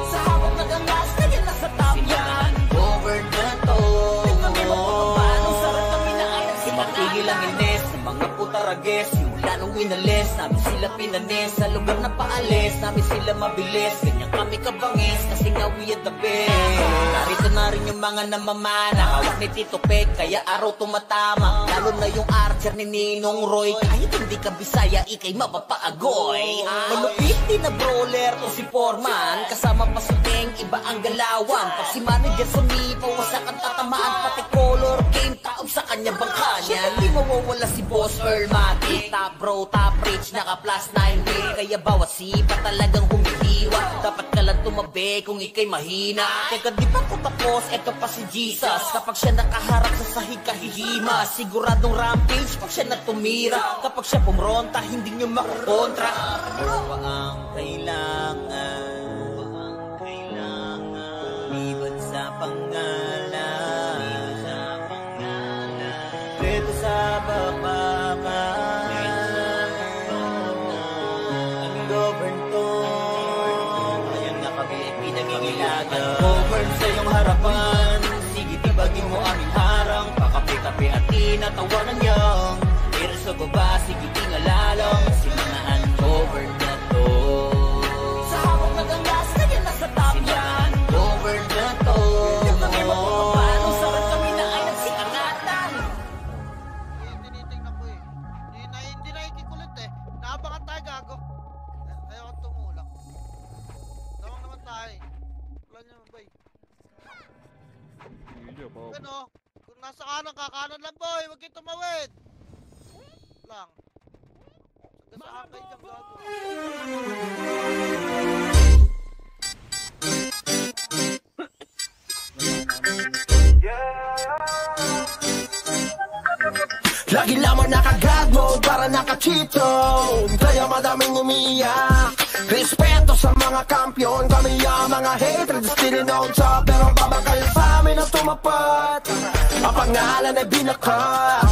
Sa hawak nagangas, kaya nasa top yan. Uncovered na to. Di kami magpapapano, sarap kami na ay nagsikangan. Matigil ang ines ng mga putarages. Simula nung inalis, namin sila pinanis. Sa lugar na paalis, namin sila mabilis. Ganyan kami kabangis, kasi nga we are the best. Narito na rin yung mga namamana. Hawak ni Tito Pet, kaya araw tumatama. Lalo na yung Archer ni Ninong Roy. Kahit hindi ka Bisaya, ikay mapapaagoy. Malupit din na brawler to si Foreman. Kasama pa si Teng, iba ang galawan. Pag si manager sumipaw, wasak ang tatamaan. Pati color game, taob sa kanya bangka niya. Hindi mawawala si Boss Earl Matic. Top bro, top rich, naka plus 9 day. Kaya bawat sipa talagang humihiwa. Dapat ka lang tumabi kung ikay mahina. Teka, di pa ko tapos, eto pa si Jesus. Kapag siya nakaharap sa sahig kahihima. Siguradong rampage pag siya natumira. Kapag siya pumronta, hindi nyo makakontra. Ano pa ang kailangan? Liban sa pangalan. Dito sa babakan. Ang govern to. Ayan na kami pinangingilagan. Govern sa iyong harapan. Sige, tibagin mo aming harang. Pakape-kape at tinatawanan niyang. Pero sa baba, sige, tingalalang. Si mga uncovered na to. Sa hawak nagangas, kaya nasa top yan. Uncovered na to. Di kami magpapapano, sarap kami na ay nagsikangatan. Tinitingnan ko eh. Hindi nakikikulit eh. Naabangan tayo, gago. Ayaw kang tumulak. Tawang naman tayo. Wala niyo, boy. Ano? Kung nasa kanan ka, kanan lang, boy. Huwag kayo tumawid. Lang. Sa akay kang gago. Lagi lamang naka-God mode para naka-cheat zone. Kaya madaming umiyak. Respeto sa mga kampiyon. Kami ang mga hatred, still on top. Pero babagay sa amin ang tumapat. Ang pangalan ay binakat.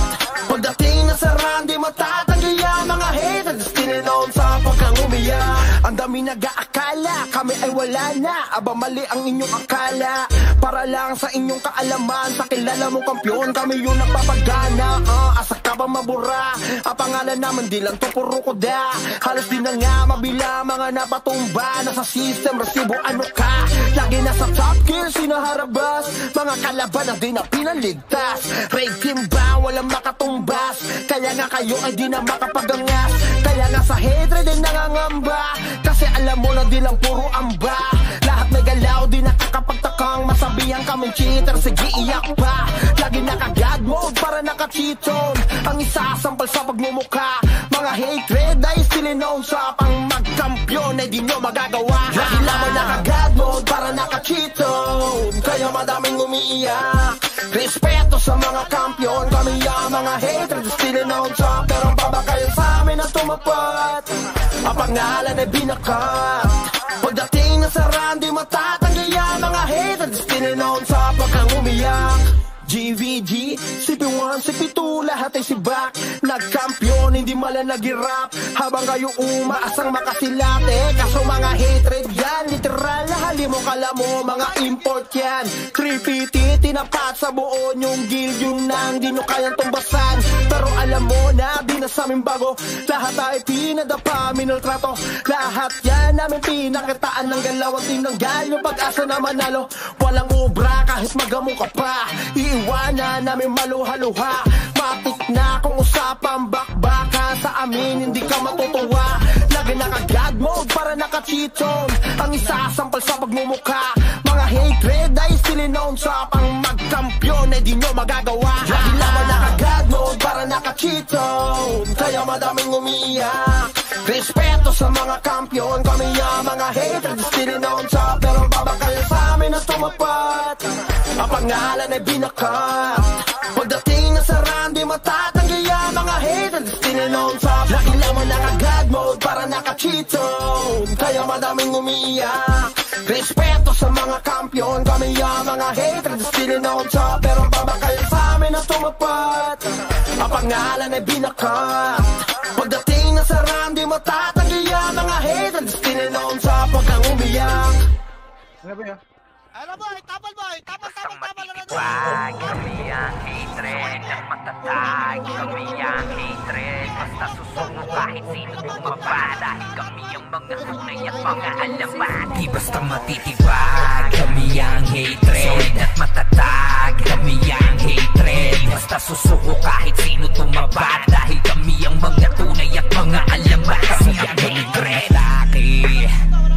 Pagdating na sa run, di matatanggi ang mga hatred, still on top. Pag kang umiyak, ang dami nag-aakala kami ay wala na. Aba mali ang inyong akala. Para lang sa inyong kaalaman, sa kilala mong kampyon, kami yung nagpapagana. Asa ka ba mabura? Ang pangalan naman di lang to puro koda. Halos di na nga mabila mga napatumba. Nasa system, resibo ano ka? Lagi nasa top gear, sinaharabas. Mga kalaban na di na pinaligtas. Raid team ba? Walang makatumbas. Kaya nga kayo ay di na makapagangas. Kaya nga sa hatred ay nangangamba. Kasi alam mo na di lang puro amba. Lahat may galaw, di nakakapagtakang masabihan kaming cheater. Sige iyak pa. Lagi naka-god mode para naka-cheaton. Ang isasampal sa pagmumukha. Mga hatred ay still known sa pang magkampiyon ay di nyo magagawa. Lagi naman naka-god mode para naka-cheaton. Kaya madaming umiiyak. Respeto sa mga kampiyon. Kami ang mga hatred still known sa. Pero baba kayo sa amin na tumapat. Ang pangalan ay binakat. Pagdating na sa run, di matatanggi ang mga hatred still known sa pagkang umiyak. GVG, CP1, CP2, lahat ay sibak. Nagkampiyon, hindi mala nag-rap. Habang kayo umaasang makasilate. Kaso mga hatred yan, literal na hali mo kala mo, mga import yan. 350, tinapat sa buo yung guild, yun nang di nyo kayang tumbasan. Pero alam mo na, di na sa amin bago. Lahat ay pinadapa, minultrato. Lahat yan namin pinakitaan ng galaw. Ang tinanggal yung pag-asa na manalo. Walang ubra kahit magamo ka pa. Iwanan namin maluha-luha. Matik na kung usapang bakbaka. Sa amin hindi ka matutuwa. Lagi naka-god mode para naka-cheaton. Ang isasampal sa pagmumukha. Mga hatred ay still known sa pang magkampiyon ay di nyo magagawa. Lagi naman naka-god mode para naka-cheaton. Kaya madaming umiiyak. Respeto sa mga kampiyon. Kami ang mga hatred still known sa. Pero baba kayo sa amin na tumapat. Ang pangalan ay binakat. Pagdating na sa run, di matatanggi ang mga hatred still known sa. Lagi naman naka-god mode para naka-cheaton. Kaya madaming umiiyak. Respeto sa mga kampiyon. Kami ang mga hatred still known sa. Pero baba kayo sa amin na tumapat. Ang pangalan ay binakat. Pagdating na sa run, di matatanggi ang mga hatred still known sa. Pagkang umiyak. Ano ba yan? Ano boy? Tapal boy! Tapal na rin! Wag, kami ang hatred at matatag. Kami ang hatred, basta susuko kahit sino tumaba. Dahil kami ang mga tunay at mga alamat. Di basta matitibag. Kami ang hatred at matatag. Kami ang hatred, basta susuko kahit sino tumaba. Dahil kami ang mga tunay at mga alamat. Kami ang hatred.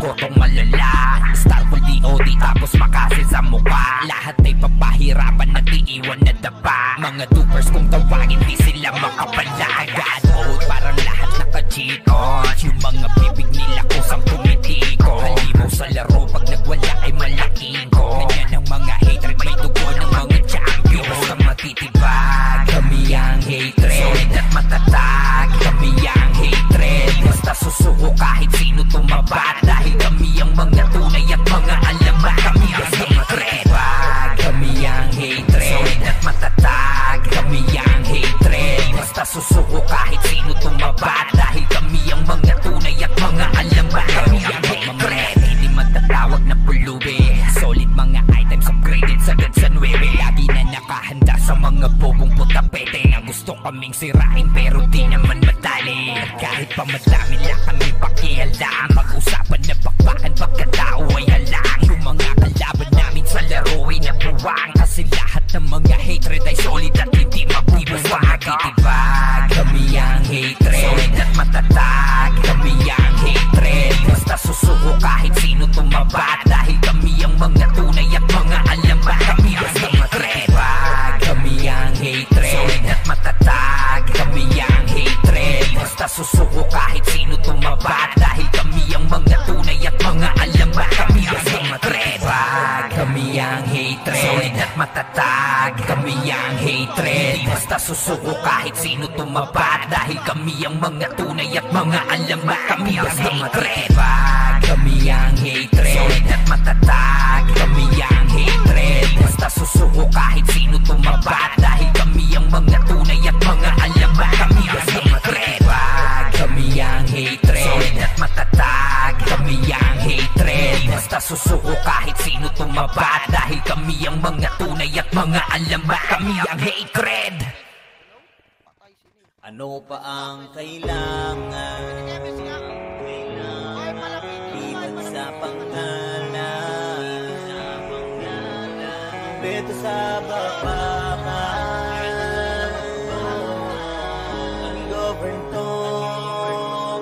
Kotong malala, Starfall DOD tapos makasin sa mukha. Lahat ay papahirapan at iiwan na dapa. Mga dupers kung tawagin di sila makapalagan. Oh, parang lahat naka-cheat on. Yung mga bibig nila kusang tumitiko. Halimaw sa laro pag nagwala ay malaking ko. Ganyan ang mga hatred, may dugo ng mga champion. Basta matitibag, kami ang hatred at matatag. Kami ang hatred, basta susuko kahit sino tumabat. Dahil kami ang mga tunay at mga alamat. Kami ang hatred. Kami ang hatred at matatag. Kami ang hatred, basta susuko kahit sino tumabat. Dahil kami ang mga tunay at mga alamat. Kami ang hatred. Hindi matatawag na pulubi. Solid mga items upgraded sagad sa 9. Lagi na nakahanda sa mga bobong putapete na gusto kaming sirain pero di naman madali. Kahit pa madami lang kami pakialam. Mag-usapan na bakbakan pagkatao ay halang. Yung mga kalaban namin sa laro ay nabuwang. Kasi lahat ng mga hatred ay solid at hindi mabubuwang. Matitibag, kami ang hatred, solid at matatag. Kami ang hatred, basta susuko kahit sino tumabat. Dahil kami ang mga tunay at mga alamat. Kami ang hatred. Kami ang hatred, solid at matatag. Kami ang hatred, basta susuko kahit sino tumabat. Dahil kami ang mga tunay at mga alamat. Kami ang hatred. Kami ang hatred, solid at matatag. Kami ang hatred, basta susuko kahit sino tumabat. Dahil kami ang mga tunay at mga alamat. Kami ang hatred. Kami ang hatred, solid at matatag. Kami ang hatred, basta susuko kahit sino tumabat. Dahil kami ang mga tunay at mga alamat. Kami ang hatred. Kami ang hatred, solid at matatag. Kami ang hatred, basta Kami ang mga tunay at mga alamba. Kami ang hatred. Ano pa ang kailangan? Liban sa pangalan, beto sa bakbakan, ang government,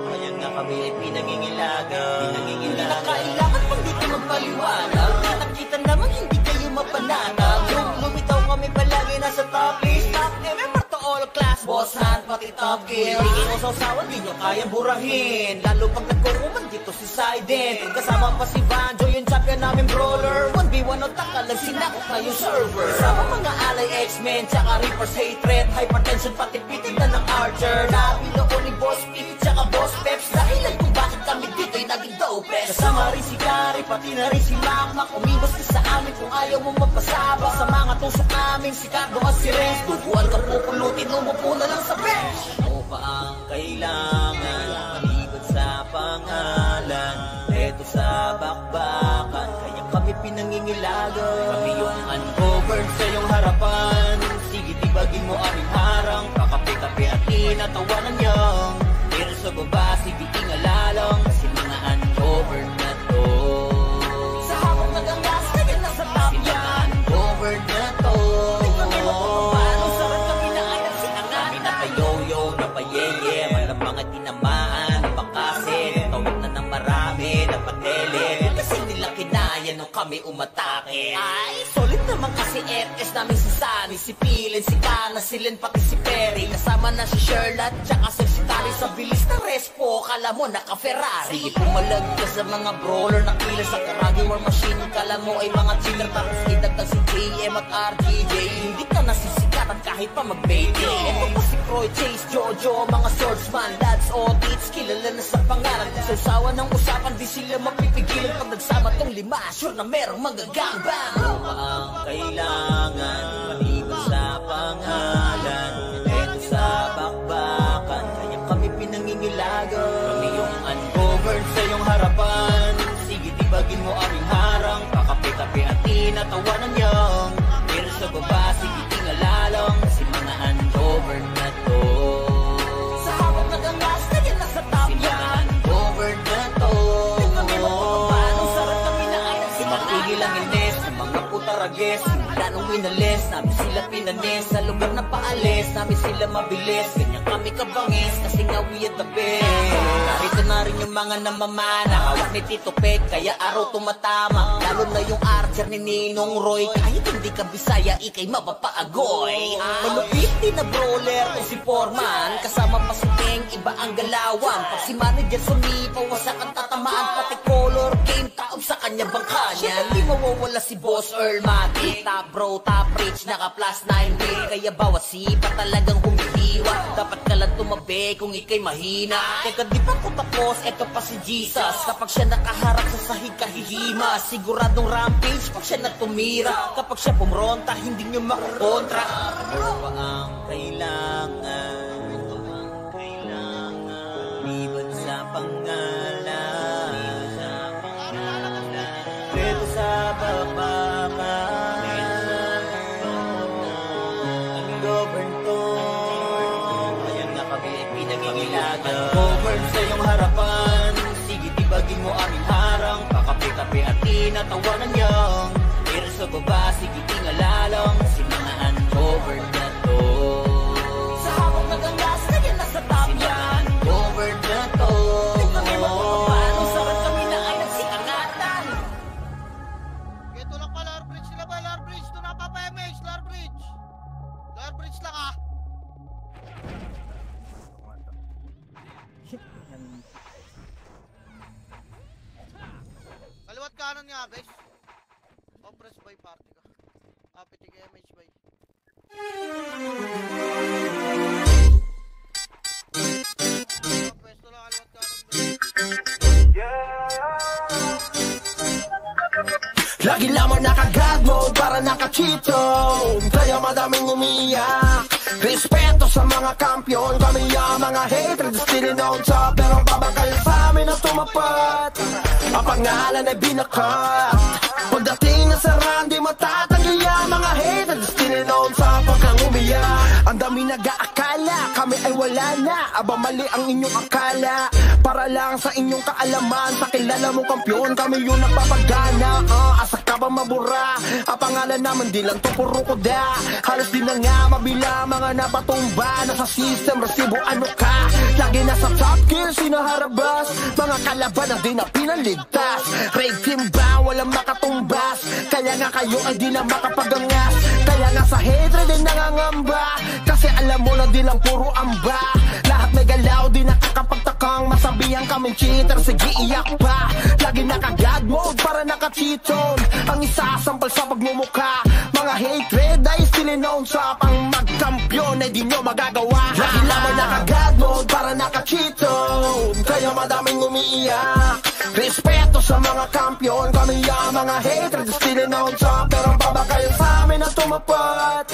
kaya nga kami ay pinangingilagan. Hindi na kailangan pang dito magpaliwanag. Nakita naman hindi kayo mapanatag. Lumitaw kami palagi nasa top list. Top MMR to all class, boss hand pati top kill. Hindi mo sausawan, di nyo kayang burahin. Lalo pag nagkuruman dito si Sident. Kasama pa si Banjo, yung champion namin brawler. 1v1 o takalag, sinakot na yung server. Kasama mga alay X-Men, tsaka Reaper's hatred. Hypertension pati pitin na ng Archer. Nabiloon ni Boss P, tsaka Boss Peps. Dahilan kung bakit kami dito'y naging dopes. Kasama rin si Gary, pati na rin si Makmak. Umibos ka sa amin kung ayaw mong magpasaba. Sa mga tusok namin, si Cardo at si Renz. Tubuan ka pupulutin, umupo na lang sa bench. Ano pa ang kailangan? Maliban sa pangalan, eto sa bakbakan, kaya kami pinangingilagan. Kami yung uncovered sa iyong harapan. Sige, tibagin mo aming harang. Kakape-kape at tinatawanan niyang. Pero sa baba, sige, ingalalang. Kasi mga uncovered na to. Sa habang nagangas, kaya nasa top yan. Uncovered na to. Paano sarap kami na ayang sinangan? Kami napayoyo, napayeye, malapangat tinamaan, napakasin, tawag na ng marami, napatele. Kasi nila kinaya nung kami umatake. Ay, solid naman kasi RS namin si Sunny, si Pilin, si Kana, si Len, pati si Perry. Kasama na si Sherlock, tsaka si Tari. Sa bilis na respo, kala mo naka-Ferrari. Sige, pumalag ka sa mga brawler na killer sa Karagi War Machine. Kala mo ay mga chiller, tapos idagdag si JM at RGJ. Hindi ka nasisikatan kahit pa mag-baby. Ito pa si Croy, Chase, Jojo, mga swordsman, lads, audits, kilala na sa pangalan. Sa usawa ng usapan, di sila mapipigilan. Pag nagsama tong lima, sure na merong magagangbang. Ano pa ang kailangan? Maliban sa pangalan, eto sa bakbakan, kaya kami pinangingilagan. Kami yung uncovered sa iyong harapan. Sige, tibagin mo aming harang. Kakape-kape at tinatawanan niyang. Pero sa baba, sige, tingalalang. Kasi mga uncovered na to. Sa habang nagangas, kaya nasa top yan. Uncovered na to. Kami paano sarap kami na ay nagsimatigil ang ines. Sa mga putarages, simula nung winalis, namin sila pinanis. Sa lugar na paalis, namin sila mabilis. Ganyan kami kabangis, kasi nga we at the best. Narito na rin yung mga namamana, hawak ni Tito Peg, kaya araw tumatama. Lalo na yung Archer ni Ninong Roy. Kahit hindi ka Bisaya, ikay mapapaagoy. Malupit din na brawler o si Foreman, kasama pa si Teng, iba ang galawan. Pag si manager sumipaw, wasak ang tatamaan. Pati color game, taob sa kanya bangka niya. Di mawawala si Boss Earl Matic. Top bro, top rich, naka plus 9 day. Kaya bawat sipa talagang humihiwa. Dapat ka lang tumabi kung ikay mahina. Teka, di pa ko tapos, eto pa si Jesus. Kapag siya nakaharap sa sahig kahihima, siguradong rampage pag siya natumira. Kapag siya pumronta, hindi nyo makakontra. Ano pa ang kailangan? Liban sa pangalan, pero sa bakbakan, ang government, kaya nga kami ay pinangingilagan. Govern sa iyong harapan, sige, tibagin mo aming harang. Kakape-kape at tinatawanan niyang. Pero sa baba, sige, tingalalang. Kasi mga uncovered na to. Sa habang nagangas, kaya nasa top yan. Uncovered na to. Kami paano sarap kami na ay nagsikangatan. Ito lang pa, Lower Bridge sila ba? Lower Bridge, ito na papa-MH, Lower Bridge. Lower Bridge lang ah. Kaliwat kanan nga, bes. Compress by party ka. Kapitig MH by. Pwesto lang kaliwat kanan, bes. Lagi lamang naka-God mode para naka-cheato. Kaya madaming umiyak. Respeto sa mga kampiyon. Kami ang mga hatred, still on top. Pero babakal sa amin na tumapat. Ang pangalan ay binakat. Pagdating na sa run, di matatang kami nag-aakala kami ay wala na. Aba mali ang inyong akala. Para lang sa inyong kaalaman, sa kilala mong kampyon kami yung nagpapagana. Asa ka ba mabura? Ang pangalan naman di lang to puro kuda. Halos di na nga mabila mga napatumba. Nasa system resibo ano ka? Lagi nasa top gear sinaharabas. Mga kalaban na di na pinaligtas. Raid team ba walang makatumbas? Kaya nga kayo ay di na makapagangas. Kaya nga sa hatred din nangangamba. Kasi alam mo na di lang puro amba. Lahat may galaw di nakakapagtakang masabihan kaming cheater. Sige iyak pa. Lagi naka-god mode para naka-cheaton. Ang isasampal sa pagmumukha. Mga hatred ay still known sa pang magkampiyon ay di nyo magagawa. Lagi naman naka-god mode para naka-cheaton. Kaya madaming umiiyak. Respeto sa mga kampiyon. Kami ang mga hatred still known sa. Pero baba kayo sa amin na tumapat.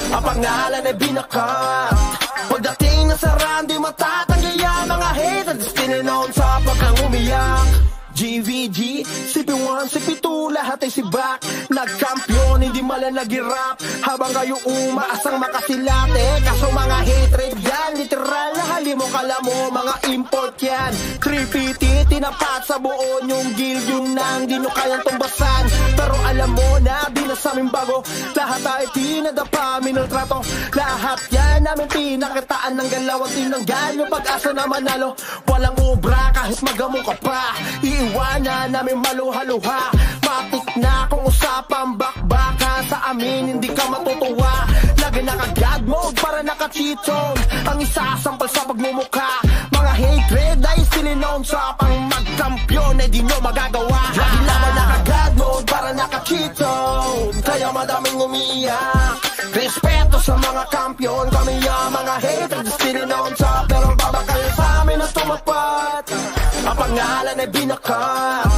Ang pangalan ay binakat. Pagdating na sa run di matatanggi ang mga hatred still known sa pagkang umiyak. GVG, CP1, CP2, lahat ay sibak. Nagkampiyon, hindi mala nag-rap. Habang kayo umaasang makasilate. Kaso mga hatred yan, literal na halimo kala mo, mga import yan. 350, tinapat sa buo yung guild yung nang di nyo kayang tumbasan. Pero alam mo na, di na sa aming bago. Lahat ay tinadapa, minultrato. Lahat yan namin pinakitaan ng galaw at tinanggal yung pag-asa na manalo. Walang ubra kahit magamo ka pa. Iwanan namin maluha-luha. Matik na kung usapang bakbaka. Sa amin hindi ka matutuwa. Lagi naka-god mode para naka-cheaton. Ang isasampal sa pagmumukha. Mga hatred ay still known sa pang magkampiyon ay di nyo magagawa. Lagi naman naka-god mode para naka-cheaton. Kaya madaming umiiyak. Respeto sa mga kampiyon. Kami ang mga hatred still known sa. Pero baba kayo sa amin na tumapat. Ang pangalan ay binakat.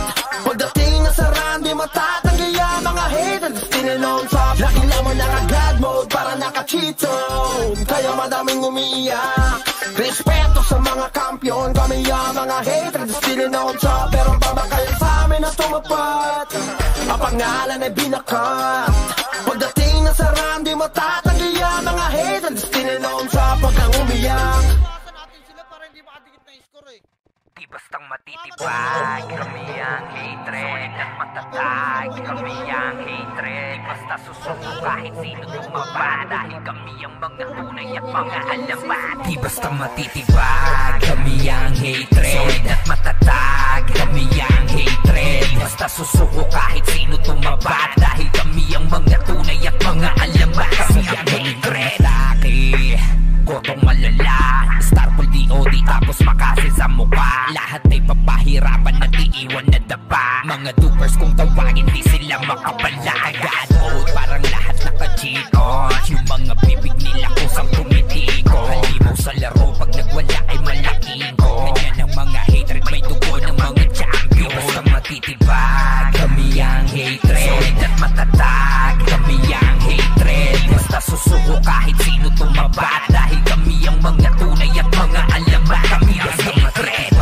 Pagdating na sa run di matatanggi ang mga hatred still known sa. Lagi naman naka-god mode para naka-cheaton. Kaya madaming umiiyak. Respeto sa mga kampiyon. Kami ang mga hatred still known sa. Pero baba kayo sa amin na tumapat. Ang pangalan ay binakat. Pagdating na sa run di matatanggi ang mga hatred still known sa. Pagkang umiyak. Natin sila para hindi makadikit na score eh. Di bastang matitibag, kami ang hatred at matatag. Kami ang hatred, basta susuko kahit sino tumaba. Dahil kami ang mga tunay at mga alamat. Di bastang matitibag, kami ang hatred at matatag. Kami ang hatred, basta susuko kahit sino tumaba. Dahil kami ang mga tunay at mga alamat. Kami ang hatred. Kotong malala, Starpool DOD tapos makasin sa mukha. Lahat ay papahirapan at iiwan na dapa. Mga dupers kung tawagin di sila makapalagad. Parang lahat naka-cheat on. Yung mga bibig nila kusang tumitiko. Halimaw sa laro pag nagwala ay malaking ko. Ganyan ang mga hatred, may dugo ng mga champion. Basta matitibag, kami ang hatred. Solid at matatag, kami ang hatred. Basta susuko kahit sino tumabat. Dahil kami ang mga tunay at mga alamat. Kami ang hatred.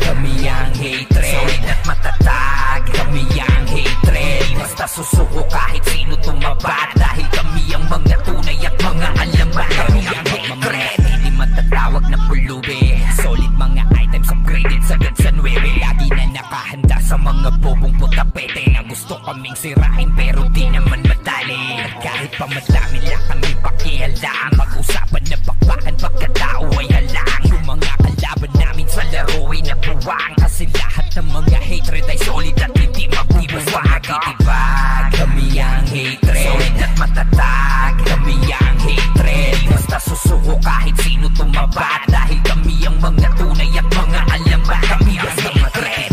Kami ang hatred. Solid at matatag. Kami ang hatred. Basta susuko kahit sino tumabat. Dahil kami ang mga tunay at mga alamat. Kami ang hatred. Hindi matatawag na pulubi. Solid mga items upgraded sagad sa 9. Lagi na nakahanda sa mga bobong putapete na gusto kaming sirain pero di naman madali. Kahit pa madami lang kami pakialam. Mag-usapan na bakbakan pagkatao ay halang. Yung mga kalaban namin sa laro ay nabuwang. Kasi lahat ng mga hatred ay solid at hindi mabubuwang. Matitibag, kami ang hatred. Solid at matatag, kami ang hatred. Basta susuko kahit sino tumabat. Dahil kami ang mga tunay at mga alamat. Kami ang hatred.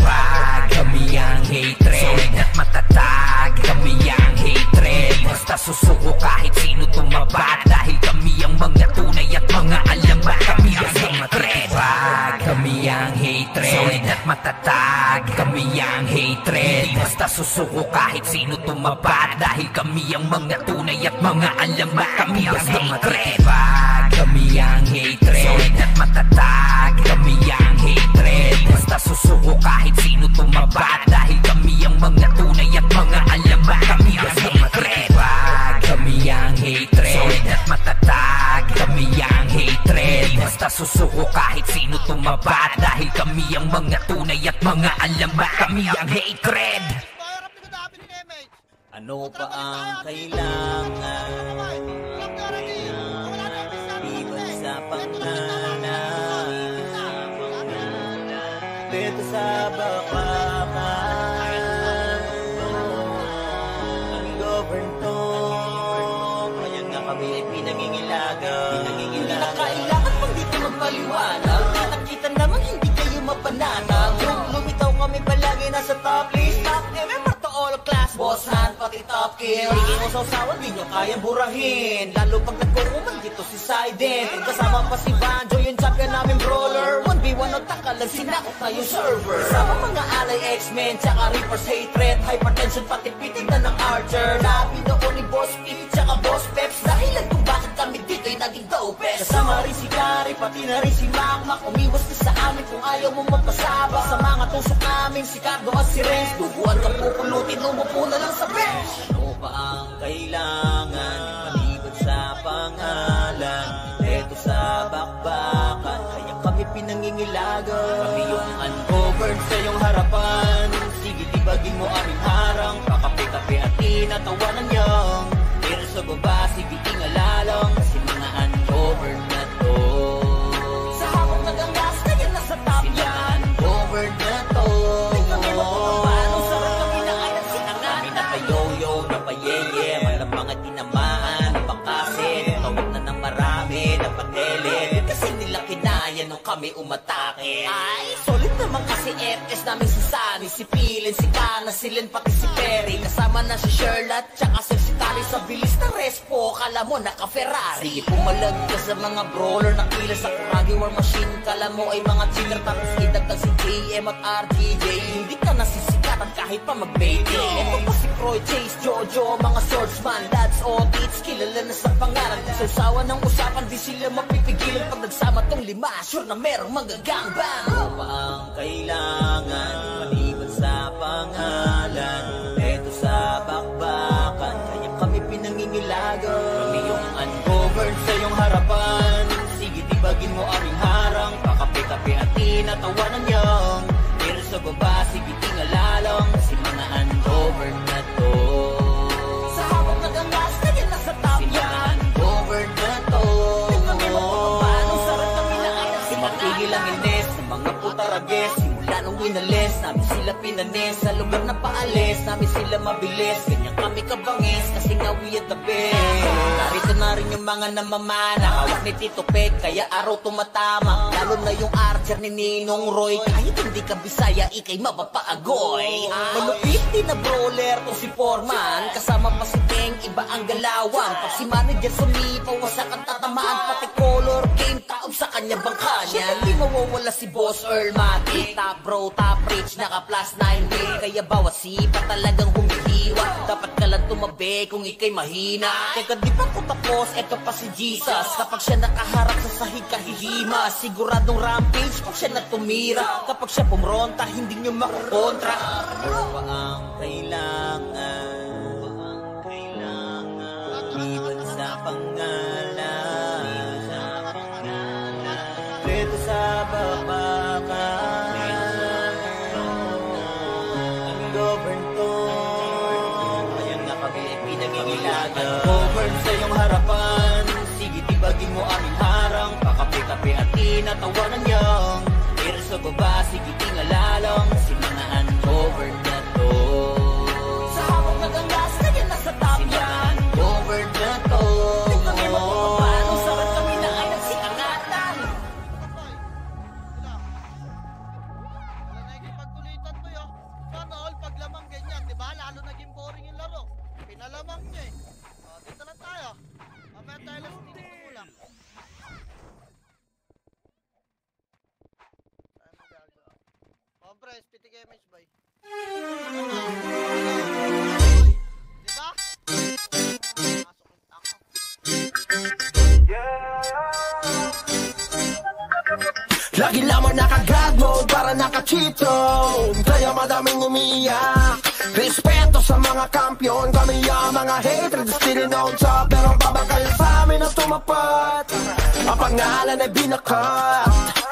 Kami ang hatred. Solid at matatag, kami ang hatred. Basta susuko kahit sino tumabat. Dahil kami ang mga tunay at mga alamat. Kami ang hatred. Kami ang hatred. Solid at matatag, kami ang hatred. Basta susuko kahit sino tumabat. Dahil kami ang mga tunay at mga alamat. Kami ang hatred. Kami ang hatred. Solid at matatag, kami ang hatred. Basta susuko kahit sino tumabat. Dahil kami ang mga tunay at mga alamat. Kami ang hatred. Kami ang hatred. Solid at matatag, kami basta susuko kahit sino tumapat. Dahil kami ang mga tunay at mga alamat. Kami ang hatred. Ano pa ang kailangan? Iwan sa pangalan, dito sa bakbakan. Ang governo, kaya nga kami ay pinangingilagan. Hindi na kailangan pang dito magpaliwanag. Nakita naman hindi kayo mapanatag. Lumitaw kami palagi nasa top list. Top MMR to all class, boss hand pati top kill. Hindi mo sausawan, di nyo kayang burahin. Lalo pag nagkuruman dito si Sident. Kasama pa si Banjo, yung champion namin brawler. 1v1 o takalag, sinakot na yung server. Kasama mga alay X-Men, tsaka Reaper's hatred. Hypertension pati pitig na ng Archer. Labi noon ni Boss Pip, tsaka Boss Peps. Dahilan kung bakit kami dito'y naging dopest. Kasama rin si Kari, pati na rin si Makmak. Umiwas ka sa amin kung ayaw mo magpasaba. Sa mga tusok namin, si Cardo at si Renz. Tubuan kang pupulutin, umupo na lang sa bench. Ano pa ang kailangan? Palibad sa pangalan, eto sa bakbakan. Kaya kami pinangingilagan. Kami yung ungoverned sa iyong harapan. Sige, tibagin mo aming harang. Pakape-kape at tinatawanan niyang. Pero sa baba, sige, tingalalang. Kasi mga ungoverned na to. Sa habang nagangas, kaya nasa top yan. Ungoverned na to. Kami mapapapano, sarap kami na ayat sinangan. Kami napayoyo, napayeye, mayroon mga tinamaan, napakasin, tawag na ng marami, napatelit. Kasi nila kinaya nung kami umatake. Ay, solid naman kasi FS namin si Sunny, si Pilin, si Kana, si Len, pati si Perry. Kasama na si Sherlock, tsaka si Tari. Sa bilis na respo, kala mo naka-Ferrari. Sige, pumalag ka sa mga brawler na kila sa Kuragi War Machine. Kala mo ay mga cheater, tapos idagdag si JM at RGJ. Hindi ka nasisikatan kahit pa mag-baby. Ito pa si Croy, Chase, Jojo, mga swordsman, lads o tits, kilala na sa pangalan. Sa usawa ng usapan, di sila mapipigilan. Pag nagsama tong lima, sure na merong magagangbang. Ano pa ang kailangan? Maliban sa pangalan, eto sa bakbakan. Kaya kami pinangingilagan. Kami yung ungoverned sa iyong harapan. Sige, tibagin mo aming harang. Pakape-kape at tinatawanan niyang. Pero sa baba, sige, tingalalang. Kasi mga ungoverned na to. Sa habang nagangas, kaya nasa top yan. Ungoverned na to. Kami mapapapano, sarap kami na ay nagsimapigil ang ines. Sa mga putarages, simula nung winalis, namin sila pinanis. Sa lugar na paalis, namin sila mabilis. Ganyan kami kabangis, kasi nga we at the best. Narito na rin yung mga namamana, hawak ni Tito Peg, kaya araw tumatama. Lalo na yung Archer ni Ninong Roy. Kahit hindi ka Bisaya, ikay mapapaagoy. Malupit din na brawler to si Foreman. Kasama pa si Teng, iba ang galawan. Pag si manager sumipaw, wasak ang tatamaan. Pati color game, taob sa kanya bangka niya. Hindi mawawala si Boss Earl Matic. Top bro, top rich, naka plus 9 day. Kaya bawat sipa talagang humihiwa. Dapat ka lang tumabi kung ikay mahina. Teka, di pa ko tapos, eto pa si Jesus. Kapag siya nakaharap sa sahig kahihima, siguradong rampage pag siya nagtumira. Kapag siya pumronta, hindi nyo makukontra. Ano pa ang kailangan? Iwan sa pangalan, dito sa bakbakan. Ang govern to, kaya nga kami ay pinangingilagan. Govern sa iyong harapan, sige, tibagin mo aming harang. Pakape-kape at tinatawanan niyang. Pero sa baba, sige, tingalalang. Kasi mga ungoverned na to. Sa habang nagangas, kaya nasa top yan. Ungoverned na to. Kami mapapapano, sarap kami na ay nagsikangatan. Wala naging pagkulitan mo yun. Sana all paglamang ganyan, di ba? Lalo naging boring yung laro. Pinalamang niya eh. O, dito lang tayo. Mamaya tayo lang sa dito lang. Tayo magagawa. Compres, pitik image boy. Di ba? Pasok yung tako. Lagi lamang naka-God mode para naka-cheato. Kaya madaming umiiyak. Respeto sa mga kampiyon, kami ang mga hatred. Still on top, pero babakal sa amin na tumapat. Ang pangalan ay binakat.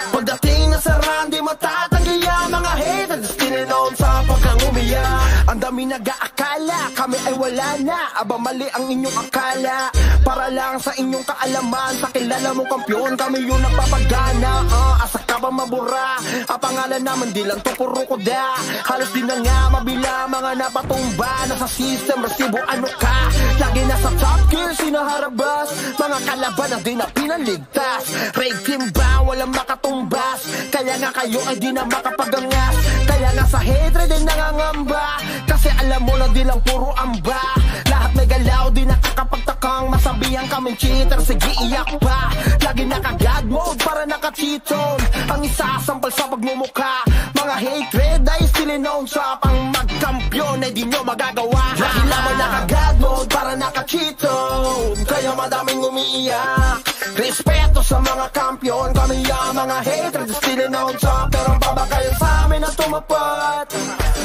Pagdating na sa run, di matatanggi ang mga haters. Tininoon sa pagkang umiyak. Ang dami nag-aakala, kami ay wala na. Aba mali ang inyong akala. Para lang sa inyong kaalaman, sa kilala mong kampyon, kami yung nagpapagana. Asa ka ba mabura? Ang pangalan naman di lang to puro koda. Halos di na nga mabila mga napatumba. Nasa system, resibo ano ka? Lagi nasa top gear, sinaharabas. Mga kalaban na di na pinaligtas. Raid team ba, walang makatumbas. Kaya nga kayo ay di na makapagangas. Kaya nga sa hatred ay nangangamba. Kasi alam mo na di lang puro amba. Lahat may galaw, di nakakapagtakang masabihan kaming cheater, sige iyak pa. Lagi naka-god mode para naka-cheat zone. Ang isasampal sa pagmumukha. Mga hatred ay still known sa pang magkampiyon ay di nyo magagawa. Lagi lamang naka-god mode para naka-cheat zone. Kaya madaming umiiyak. Respeto sa mga kampiyon, kami ang mga hatred still known sa. Pero ang babakayo sa amin na tumapat.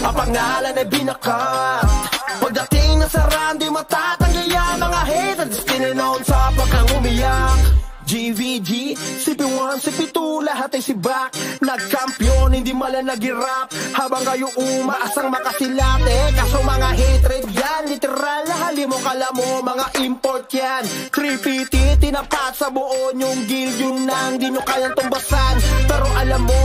Ang pangalan ay binakat. Pagdating na sa run, di matatanggi ang mga haters. Tininoon sa pagkang umiyak. GVG, CP1, CP2, lahat ay sibak. Nagkampiyon, hindi malang nag-rap. Habang kayo umaasang makasilate. Kaso mga hatred yan, literal. Hali mo kala mo, mga import yan. 350, tinapat sa buo yung guild. Yun nang di nyo kayang tumbasan. Pero alam mo